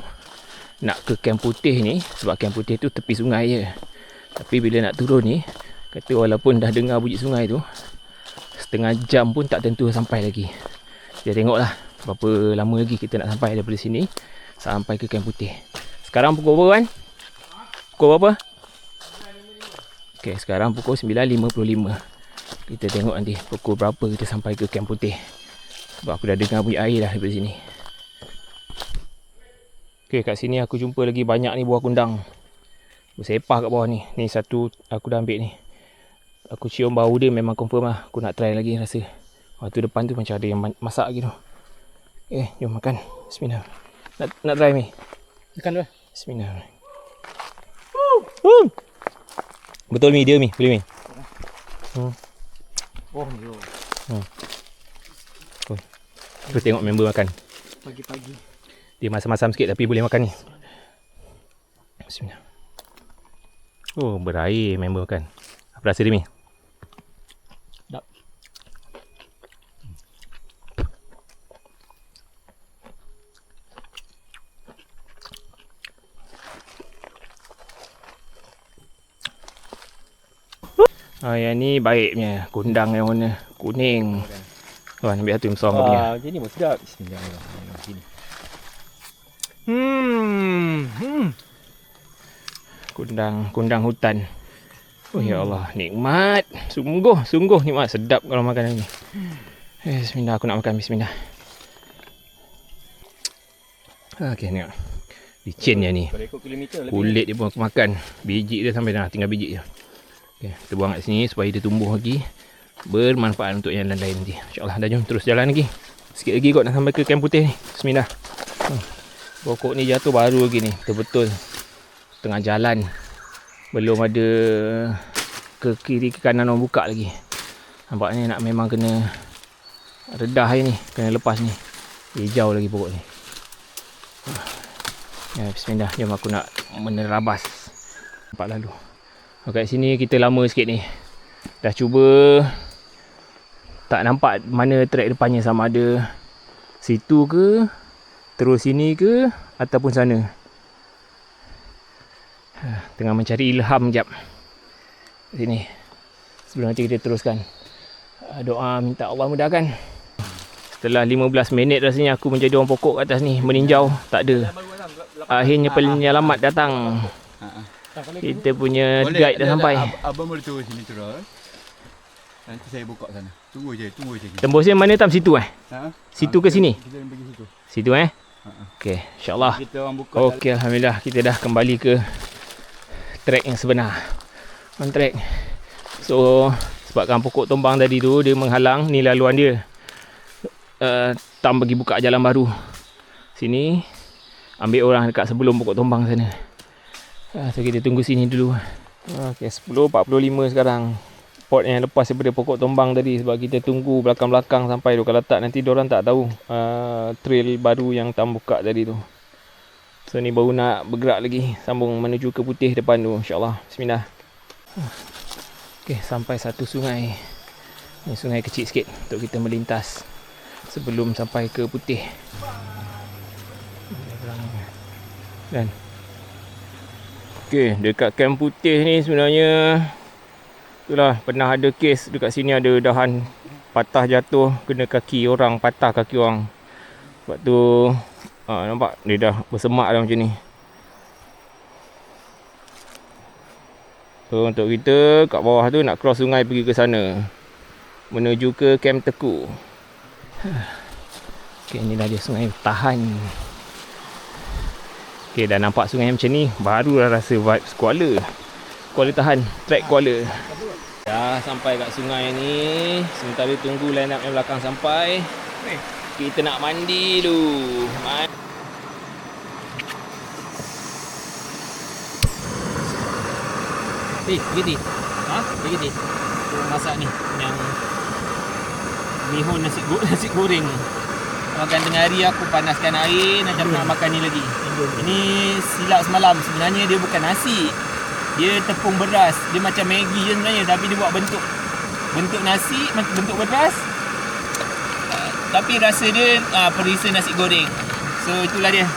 nak ke Kem Putih ni, sebab Kem Putih tu tepi sungai je. Tapi bila nak turun ni, kata walaupun dah dengar bunyi sungai tu, setengah jam pun tak tentu sampai lagi. Kita tengoklah berapa lama lagi kita nak sampai daripada sini sampai ke Kem Putih. Sekarang pukul berapa kan? Pukul berapa? Okey, sekarang pukul 9.55. Kita tengok nanti pukul berapa kita sampai ke Kem Putih. Sebab aku dah dengar bunyi air dah daripada sini. Okey, kat sini aku jumpa lagi banyak ni buah kundang. Bersepah kat bawah ni. Ni satu aku dah ambil ni. Aku cium bau dia memang confirm lah. Aku nak try lagi rasa. Waktu depan tu macam ada yang masak gitu. Jom makan. Bismillah. Nak try ni? Makan dulu. Bismillah. Betul Mi, dia Mi. Boleh Mi? Oh, yo. Terus tengok member makan. Pagi-pagi. Dia masam-masam sikit tapi boleh makan ni. Bismillah. Oh, berair member makan. Apa rasa dia Mi? Sedap. Yang ni baiknya. Kundang yang warna kuning. Tuan ambil satu besar punya. Jadi pun sedap. Bismillahirrahmanirrahim. Kundang hutan. Oh ya Allah, nikmat. Sungguh nikmat. Sedap kalau makan ni. Bismillah, aku nak makan. Bismillah. Okey, tengok. Licin dia ni. Kalau ikut kilometer lebih. Kulit dia pun aku makan. Biji dia sampai dah tinggal biji je. Okey, kita buang kat sini supaya dia tumbuh lagi. Bermanfaat untuk yang lain-lain nanti. InsyaAllah, dah jom terus jalan lagi. Sikit lagi kot nak sampai ke Kem Putih ni. Bismillah. Pokok ni jatuh baru lagi ni. Betul-betul tengah jalan. Belum ada ke kiri ke kanan orang buka lagi. Nampaknya nak memang kena redah ni, kena lepas ni. Hijau lagi pokok ni. Ya, bismillah. Jom aku nak menerabas. Nampak lalu. Kat sini kita lama sikit ni. Dah cuba, tak nampak mana track depannya, sama ada situ ke, terus sini ke, ataupun sana. Tengah mencari ilham jap. Sini. Sebelum nanti kita teruskan. Doa minta Allah mudahkan. Setelah 15 minit rasanya aku menjadi orang pokok kat atas ni, meninjau, tak ada. Akhirnya penyelamat datang. Kita punya guide dah sampai. Abang boleh turun sini terus. Nanti saya buka sana. Tunggu je. Tembusnya mana tam? Situ Situ ke sini? Kita pergi situ. Situ Okey, insya-Allah. Kita orang buka. Okey, alhamdulillah kita dah kembali ke track yang sebenar. On track. So, sebabkan pokok tombang tadi tu dia menghalang ni laluan dia. Tam bagi buka jalan baru. Sini ambil orang dekat sebelum pokok tombang sana. So kita tunggu sini dulu. Okey, 10.45 sekarang. Pot yang lepas daripada pokok tombang tadi, sebab kita tunggu belakang-belakang sampai tu. Kalau tak nanti diorang tak tahu trail baru yang tam buka tadi tu. So ni baru nak bergerak lagi, sambung menuju ke Putih depan tu, insya-Allah. Bismillah. Okey, sampai satu sungai. Ni sungai kecil sikit untuk kita melintas sebelum sampai ke Putih. Dan okey, dekat Kem Putih ni sebenarnya itulah, pernah ada kes dekat sini, ada dahan patah jatuh kena kaki orang, patah kaki orang. Sebab tu nampak dia dah bersemak dah macam ni. So untuk kita kat bawah tu nak cross sungai pergi ke sana, menuju ke Kem Teku. Okey, inilah dia sungai tahan. Okey, dah nampak sungai macam ni, barulah rasa vibes Kuala tahan, track Kuala. Dah sampai kat sungai ni. Sementara tunggu line up yang belakang sampai, kita nak mandi dulu. Pergi Pergi masak ni, yang mihun nasi goreng. Makan tengah hari aku panaskan air, nak makan ni lagi. Ini silap semalam. Sebenarnya dia bukan nasi, dia tepung beras. Dia macam Maggi je sebenarnya, tapi dia buat bentuk nasi, bentuk beras. Tapi rasa dia perisa nasi goreng. So itulah dia.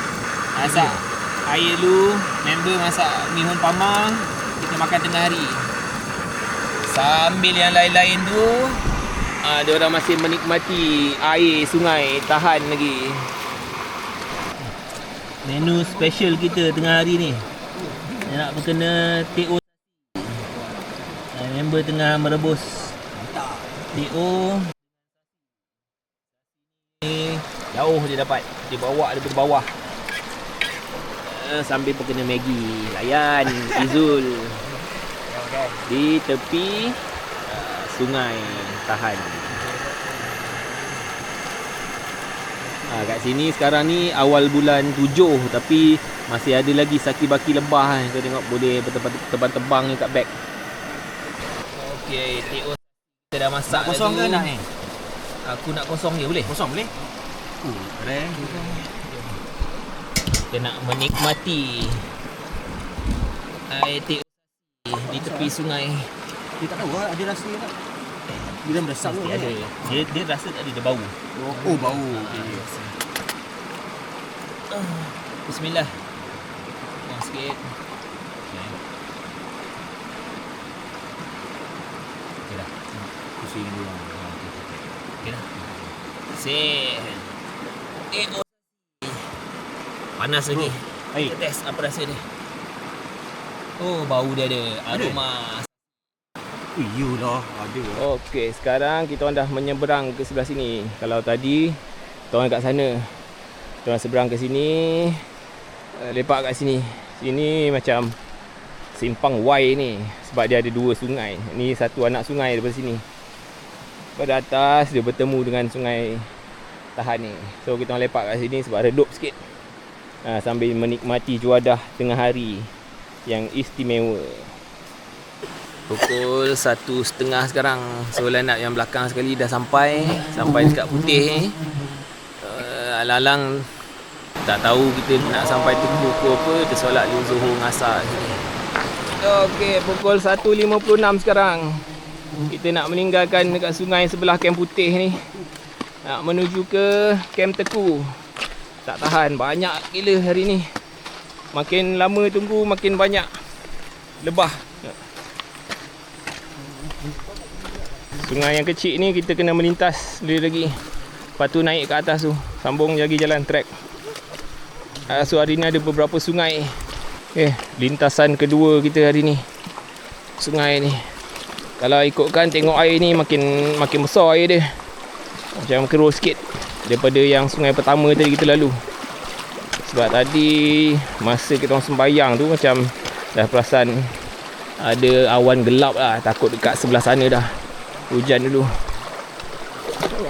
Masak air dulu, member masak mihun pamang, kita makan tengah hari. Sambil yang lain-lain tu dia orang masih menikmati air sungai tahan lagi. Menu special kita tengah hari ni, nak berkena TO. Member tengah merebus TO. Ni jauh dia dapat, dia bawa daripada bawah. Sambil berkena Maggi, layan Izul di tepi sungai tahan. Kat sini sekarang ni awal bulan 7, tapi masih ada lagi saki-baki lebah. Kau tengok boleh terbang-terbang ni kat back. Okey, TO kita dah masak lagi. Kosong ke nak ni? Aku nak kosong je, boleh? Kosong boleh? Keren. Kita nak menikmati air TO di tepi sungai. Dia tak tahu ada rasa tak? Dia meresap Mesti ada. Dia rasa tak ada, dia bau. Oh bau. Bismillah. Sikit. Okey dah. Pusing dulu. Okey dah. Set. Panas lagi. Kita test apa rasa dia. Oh, bau dia ada. Aroma. Iyalah, ada. Okey, sekarang kita orang dah menyeberang ke sebelah sini. Kalau tadi kita orang kat sana, kita orang seberang ke sini, lepak kat sini. Sini macam simpang Y ni, sebab dia ada dua sungai. Ni satu anak sungai daripada sini. Pada atas dia bertemu dengan sungai tahan ni. So kita orang lepak kat sini sebab redup sikit. Sambil menikmati juadah tengah hari yang istimewa. Pukul 1.30 sekarang. So line up yang belakang sekali dah sampai dekat Putih ni. Alang-alang tak tahu kita nak sampai tu pukul apa, tersolat dulu Zuhur ngasar sini. Okey, pukul 1.56 sekarang. Kita nak meninggalkan dekat sungai sebelah Kem Putih ni. Nak menuju ke Kem Teku. Tak tahan, banyak gila hari ni. Makin lama tunggu makin banyak lebah. Sungai yang kecil ni kita kena melintas lagi. Lepas tu naik ke atas tu, sambung lagi jalan trek. So hari ni ada beberapa sungai. Lintasan kedua kita hari ni. Sungai ni. Kalau ikutkan tengok air ni makin besar air dia. Macam keruh sikit daripada yang sungai pertama tadi kita lalu. Sebab tadi masa kita orang sembayang tu macam dah perasan ada awan gelap lah. Takut dekat sebelah sana dah hujan dulu.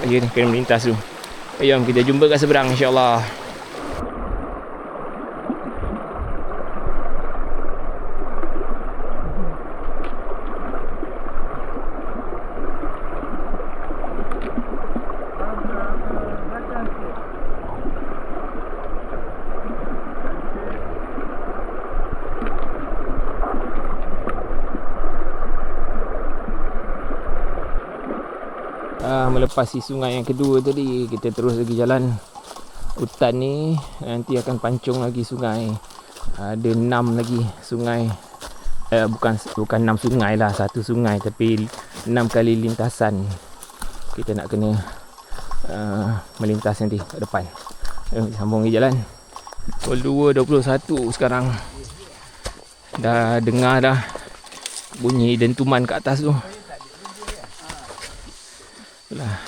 Ya ni kena melintas tu. Jom kita jumpa kat seberang insyaAllah. Melepasi sungai yang kedua tadi, kita terus lagi jalan hutan ni. Nanti akan pancung lagi sungai. Ada 6 lagi sungai. Bukan 6 sungai lah, satu sungai tapi 6 kali lintasan. Kita nak kena melintas nanti ke depan. Sambung lagi jalan. Pukul 2.21 sekarang. Dah dengar dah bunyi dentuman kat atas tu.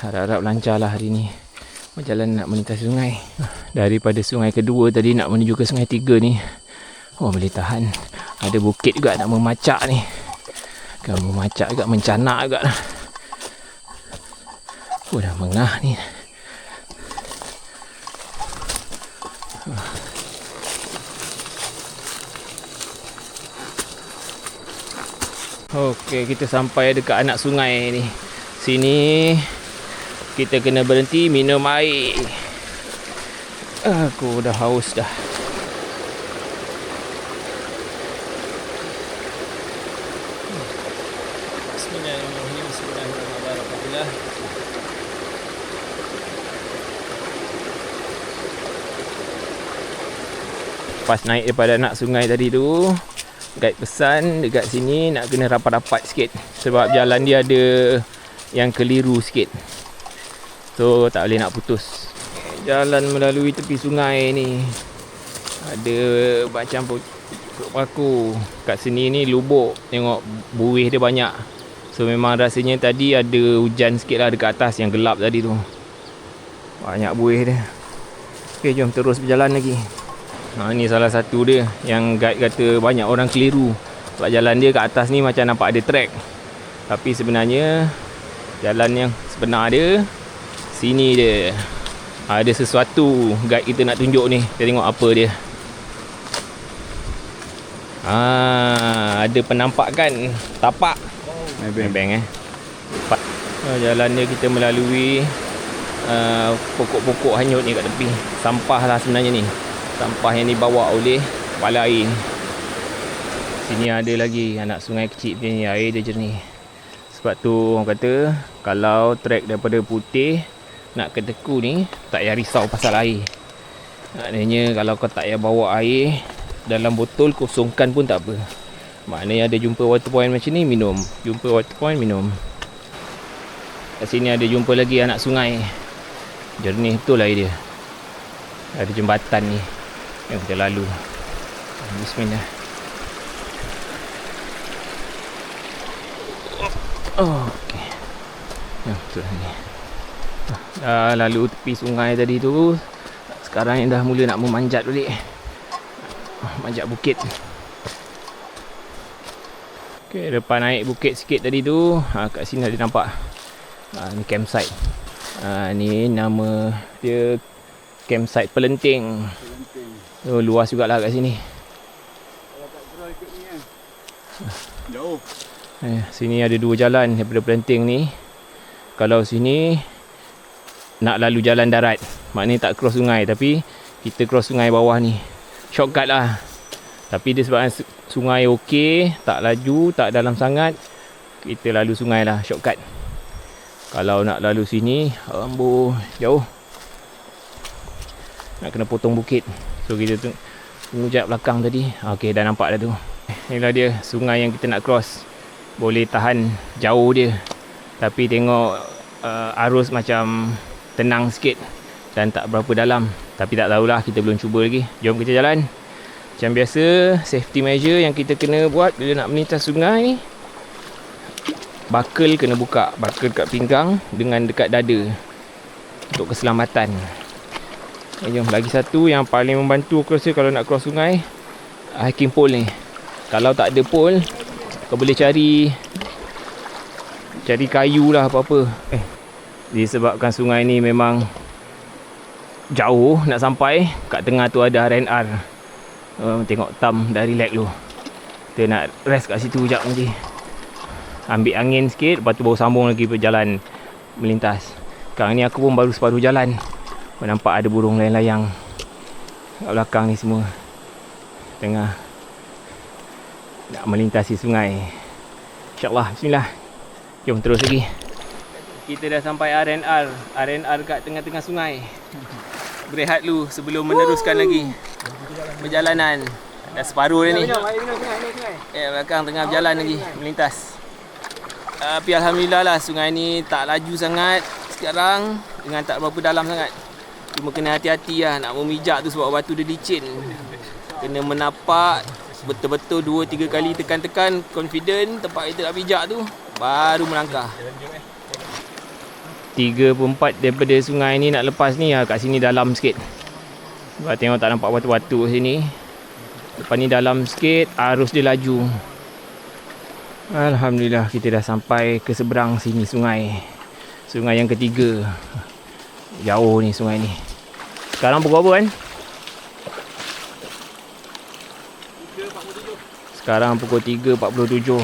Harap-harap lancar lah hari ni berjalan nak melintas sungai. Daripada sungai kedua tadi nak menuju ke sungai 3 ni, boleh tahan. Ada bukit juga nak memacak ni. Kan memacak juga, mencanak juga. Dah mengah ni. Okey, kita sampai dekat anak sungai ni. Sini kita kena berhenti minum air. Aku dah haus dah. Bismillahirrahmanirrahim. Bismillahirrahmanirrahim. Pas naik daripada anak sungai tadi tu, guide pesan dekat sini nak kena rapat-rapat sikit. Sebab jalan dia ada yang keliru sikit. So tak boleh nak putus. Jalan melalui tepi sungai ni ada macam pokok paku. Kat sini ni lubuk. Tengok buih dia banyak. So memang rasanya tadi ada hujan sikit lah dekat atas yang gelap tadi tu. Banyak buih dia. Okay, jom terus berjalan lagi. Ni salah satu dia yang guide kata banyak orang keliru. Sebab jalan dia kat atas ni macam nampak ada trek. Tapi sebenarnya jalan yang sebenar dia sini dia. Ada sesuatu guide kita nak tunjuk ni. Kita tengok apa dia. Ada penampakan tapak beng. Jalan dia kita melalui pokok-pokok hanyut ni kat tepi. Sampah lah sebenarnya ni. Sampah yang dibawa oleh kepala air. Sini ada lagi anak sungai kecil ni, air dia jernih. Sebab tu orang kata kalau trek daripada Putih nak ke Teku ni tak payah risau pasal air. Maknanya kalau kau tak payah bawa air dalam botol, kosongkan pun tak apa. Maknanya ada jumpa water point macam ni, minum. Jumpa water point, minum. Kat sini ada jumpa lagi anak sungai. Jernih betul air dia. Ada jembatan ni yang kita lalu. Bismillah. Okey. Betul ni. Dah lalu tepi sungai tadi tu. Sekarang yang dah mula nak memanjat balik. Manjat bukit. Okey, depan naik bukit sikit tadi tu, kat sini ada nampak. Ni campsite. Ni nama dia campsite Pelenting. Luas jugalah kat sini. Kalau tak gerau ikut ni Jauh. Sini ada 2 jalan daripada Pelanting ni. Kalau sini nak lalu jalan darat, maknanya tak cross sungai, tapi kita cross sungai bawah ni. Shortcut lah. Tapi dia sebabkan sungai okey, tak laju, tak dalam sangat, kita lalu sungai lah, shortcut. Kalau nak lalu sini, amboi, jauh. Nak kena potong bukit. So kita tunggu jap belakang tadi. Okey, dah nampak dah tu. Inilah dia sungai yang kita nak cross. Boleh tahan jauh dia, tapi tengok arus macam tenang sikit dan tak berapa dalam. Tapi tak tahulah, kita belum cuba lagi. Jom kita jalan. Macam biasa, safety measure yang kita kena buat bila nak melintas sungai ni, buckle kena buka, buckle kat pinggang dengan dekat dada untuk keselamatan. Jom, lagi satu yang paling membantu aku rasa kalau nak cross sungai, hiking pole ni. Kalau tak ada pole, kau boleh cari kayu lah, apa-apa. Disebabkan sungai ni memang jauh nak sampai, kat tengah tu ada R&R. Tengok Tam dah relax dulu. Kita nak rest kat situ sekejap nanti. Ambil angin sikit, lepas tu baru sambung lagi berjalan melintas. Sekarang ni aku pun baru separuh jalan. Nampak ada burung layang-layang kat belakang ni semua. Tengah nak melintasi sungai. InsyaAllah, bismillah. Jom terus lagi. Kita dah sampai R&R kat tengah-tengah sungai. Berehat dulu sebelum meneruskan lagi perjalanan. Dah separuh dah ni. Belakang tengah berjalan lagi, melintas. Tapi Alhamdulillah lah, sungai ni tak laju sangat sekarang, dengan tak berapa dalam sangat. Cuma kena hati-hati lah, nak memijak tu sebab batu dia licin. Kena menapak betul-betul 2-3 kali tekan-tekan, confident tempat kita nak pijak tu, baru melangkah. 3/4 daripada sungai ni nak lepas ni, kat sini dalam sikit. Sebab tengok tak nampak batu-batu sini. Lepas ni dalam sikit, arus dia laju. Alhamdulillah, kita dah sampai ke seberang sini sungai. Sungai yang ketiga. Jauh ni sungai ni. Sekarang pukul apa kan? Sekarang pukul 3.47.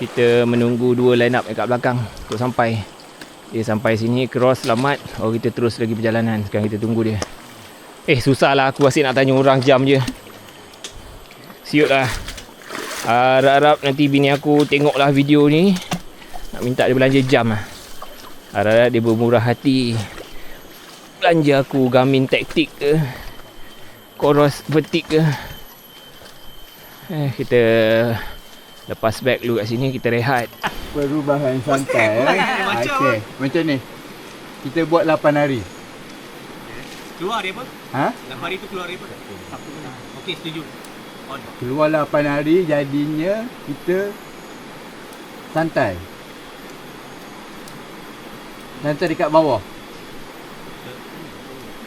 Kita menunggu 2 line up dekat belakang untuk sampai. Dia sampai sini, cross selamat. Kita terus lagi perjalanan. Sekarang kita tunggu dia. Susah lah aku asyik nak tanya orang jam je. Siut lah. Harap-harap nanti bini aku tengoklah video ni, nak minta dia belanja jam lah. Harap-harap dia bermurah hati, belanja aku Garmin Tactic ke, Coros Vertic ke. Kita lepas bag dulu kat sini, kita rehat. Perubahan santai. Okey, macam ni. Kita buat 8 hari. Keluar dia apa? 8 hari tu keluar dia apa? Okey, setuju. Keluar 8 hari, jadinya kita santai. Santai dekat bawah.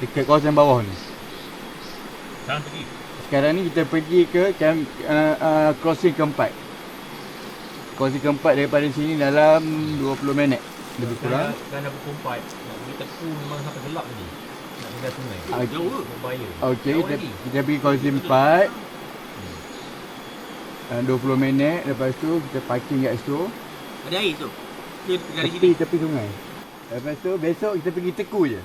Dekat kawasan bawah ni. Sekarang ni kita pergi ke crossing keempat. Crossing keempat daripada sini dalam 20 minit lebih kurang. Kan dah pukul 4, nak pergi tepu memang sampai gelap lagi. Nak tinggal sungai. Jauh ke? Berbahaya. Okey, kita pergi crossing 4. 20 minit, lepas tu kita parking kat situ. Ada air tu? Dari sini? Tepi sungai. Lepas tu besok kita pergi Teku je.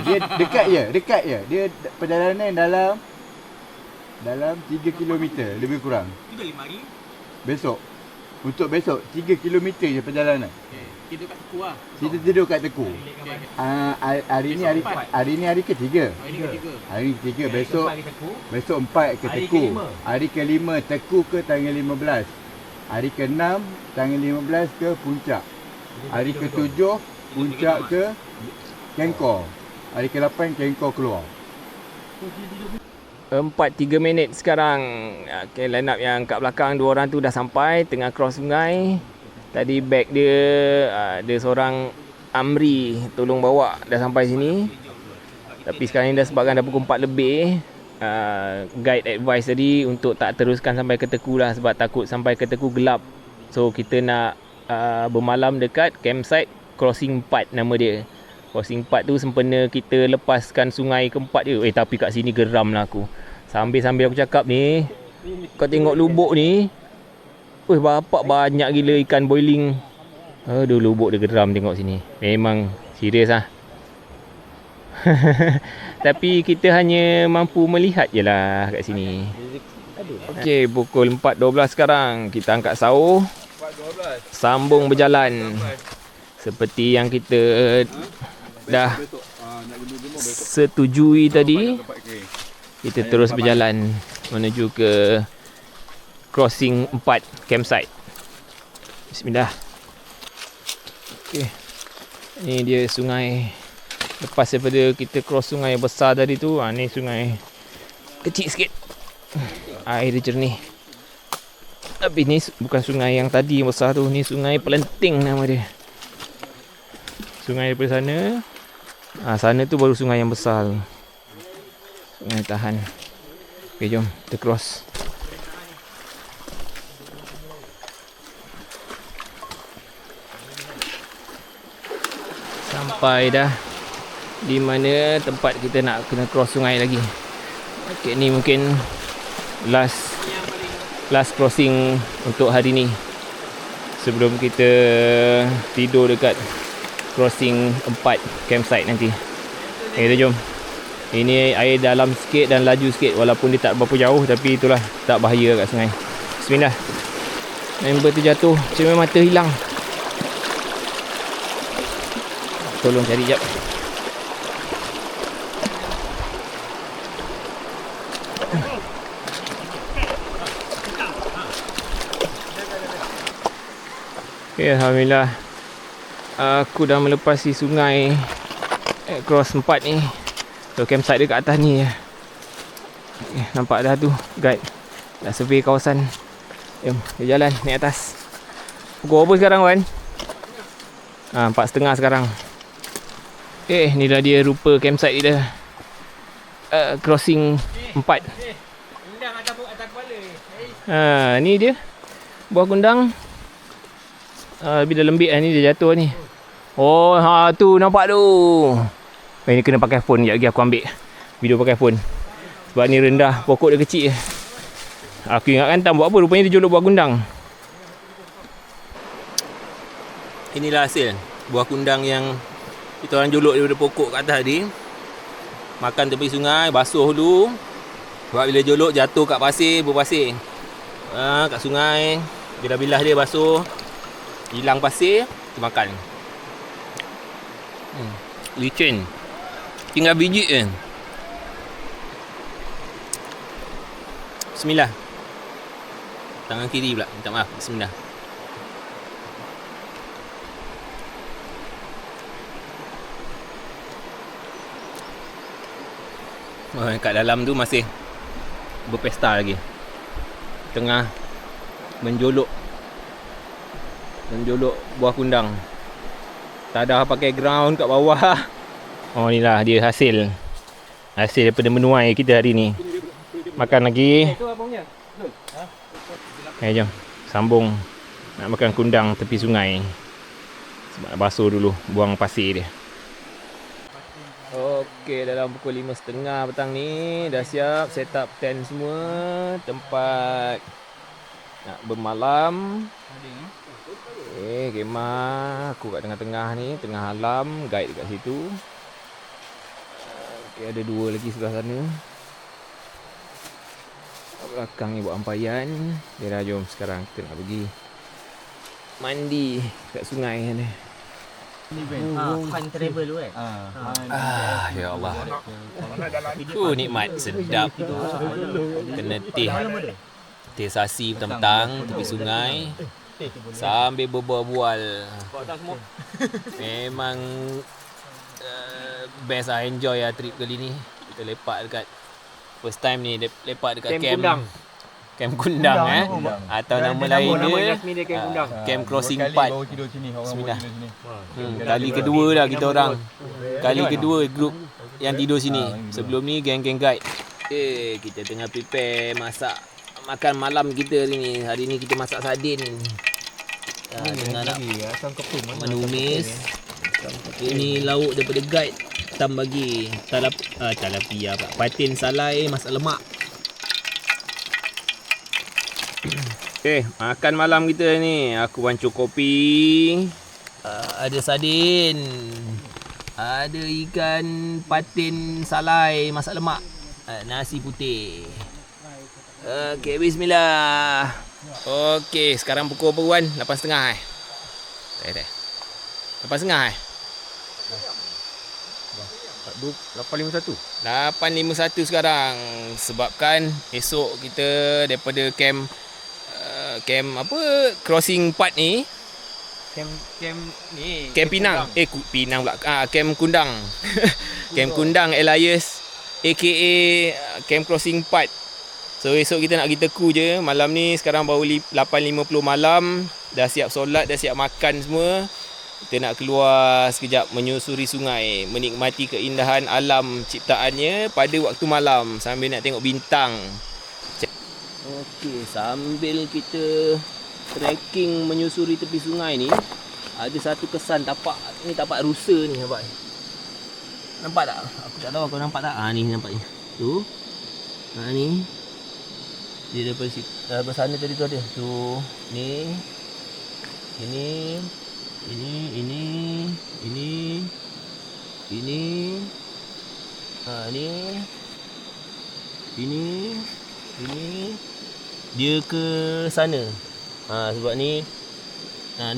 Dia dekat je. Dia perjalanan dalam 3 km lebih kurang. Itu dah 5 hari. Besok. Untuk besok 3 km je perjalanan. Tidur kat Teku lah. Kita tidur kat Teku. Hari ni hari ketiga. Hari ketiga. Besok 4 ke Teku. Hari ke-5 Teku ke tanggal 15. Hari ke-6 tanggal 15 ke Puncak. Hari ke-7 Puncak ke Kengkor. Hari ke-8 Kengkor keluar. 4-3 minit sekarang. Okay, line up yang kat belakang 2 orang tu dah sampai tengah cross sungai. Tadi bag dia ada seorang Amri tolong bawa, dah sampai sini. Tapi sekarang ni dah sebabkan dah pukul 4 lebih, guide advice tadi untuk tak teruskan sampai ke Teku lah, sebab takut sampai ke Teku gelap. So kita nak bermalam dekat campsite Crossing 4 nama dia. Crossing 4 tu sempena kita lepaskan sungai keempat dia. Tapi kat sini geram lah aku. Sambil-sambil aku cakap ni, kau tengok lubuk ni. Bapak banyak gila ikan boiling. Aduh, lubuk dia geram tengok sini. Memang serius lah. Tapi kita hanya mampu melihat je lah kat sini. Okey, pukul 4.12 sekarang. Kita angkat sahur. Sambung berjalan. Seperti yang kita dah setujui tadi, kita terus berjalan menuju ke crossing 4 campsite. Bismillah. Okey. Ni dia sungai. Lepas daripada kita cross sungai besar tadi tu, ni sungai kecil sikit. Air dia jernih. Tapi ni bukan sungai yang tadi yang besar tu, ni sungai Pelenting nama dia. Sungai daripada sana. Sana tu baru sungai yang besar tu. Sungai tahan. Okey, jom kita cross. Sampai dah di mana tempat kita nak kena cross sungai lagi. Okey, ni mungkin last crossing untuk hari ni. Sebelum kita tidur dekat crossing 4 campsite nanti. Kita jom. Ini air dalam sikit dan laju sikit, walaupun dia tak berapa jauh, tapi itulah tak bahaya kat sungai. Bismillah. Member terjatuh, cermin mata hilang. Tolong cari jap. Okay, alhamdulillah. Aku dah melepasi sungai cross 4 ni. So campsite dia kat atas ni je. Nampak dah tu guide dah survey kawasan. Jom dia jalan naik atas. Pukul apa sekarang Wan? 4.30 sekarang. Ni dah dia rupa campsite dia. Crossing 4. Undang atas kepala. Ni dia buah kundang. Lebih dah lembik lah ni, dia jatuh ni. Tu nampak tu. Ni kena pakai phone. Sekejap lagi aku ambil video pakai phone. Sebab ni rendah, pokok dia kecil je. Aku ingatkan tak buat apa, rupanya dia jolok buah kundang. Inilah hasil buah kundang yang kita orang jolok daripada pokok kat atas tadi. Makan tepi sungai, basuh dulu. Sebab bila jolok jatuh kat pasir, berpasir. Kat sungai, bilah-bilah dia basuh, hilang pasir, kita makan. Licin. Tinggal biji je. Bismillah. Tangan kiri pula, minta maaf. Bismillah. Kat dalam tu masih berpesta lagi. Tengah menjolok buah kundang. Tak ada pakai ground kat bawah. Inilah dia hasil daripada menuai kita hari ni. Makan lagi. Jom sambung nak makan kundang tepi sungai. Sebab nak basuh dulu, buang pasir dia. Okey, dalam pukul 5.30 petang ni dah siap set up tent semua, tempat nak bermalam. Kemah aku kat tengah-tengah ni, tengah alam, guide dekat situ. Okey, ada dua lagi sebelah sana. Belakang ni buat ampayan. Dia dah jom sekarang kita nak pergi mandi kat sungai ni. Fun travel tu Ya Allah. Nikmat sedap. Kena teh sasi petang-petang tepi sungai sambil berbual-bual. Memang best lah, enjoy lah trip kali ni. Kita lepak dekat first time ni lepak dekat Camp Kundang atau nama lain dia Camp Crossing 4. Bismillah. Kali kedua dah kita orang. Kali kedua grup yang tidur sini. Sebelum ni geng-geng guide. Kita tengah prepare masak makan malam kita hari ni. Hari ni kita masak sardin. Tengah nak menumis. Ini lauk daripada guide. Tam bagi talapia, patin salai, masak lemak. Okay, makan malam kita ni. Aku wancur kopi. Ada sardin. Ada ikan patin salai masak lemak. Nasi putih. Okay, bismillah. Okay, sekarang pukul berapa Wan? 8.30 Tak. 8.30 8.51. 8.51 sekarang. Sebabkan esok kita daripada camp crossing part ni, camp Pinang. Pinang pula. Camp Kundang. Camp Kundang Elias aka camp crossing part. So esok kita nak pergi Teku je malam ni. Sekarang baru 8.50 malam. Dah siap solat, dah siap makan semua. Kita nak keluar sekejap menyusuri sungai, menikmati keindahan alam ciptaannya pada waktu malam sambil nak tengok bintang. Okey, sambil kita trekking menyusuri tepi sungai ni, ada satu kesan tapak. Ni tapak rusa ni nampak. Nampak tak? Aku tak tahu kau nampak tak? Ni nampak ni. Tu. Ni. Dia daripada sana tadi tu ada. Tu. Ni. Ini. Ini. Ni. Ini. Dia ke sana. Sebab ni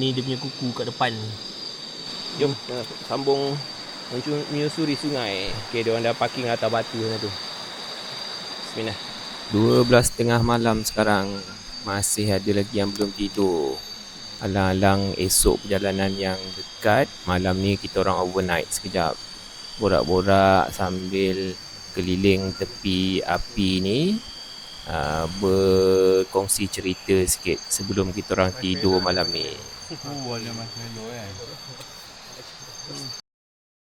ni dia punya kuku kat depan. Jom sambung menyusuri sungai. Okey, dia orang dah parking atas batu sana tu. Bismillah. 12.30 malam sekarang. Masih ada lagi yang belum tidur. Alang-alang esok perjalanan yang dekat. Malam ni kita orang overnight sekejap. Borak-borak sambil keliling tepi api ni. Berkongsi cerita sikit sebelum kita orang tidur malam ni. Warna marshmallow kan.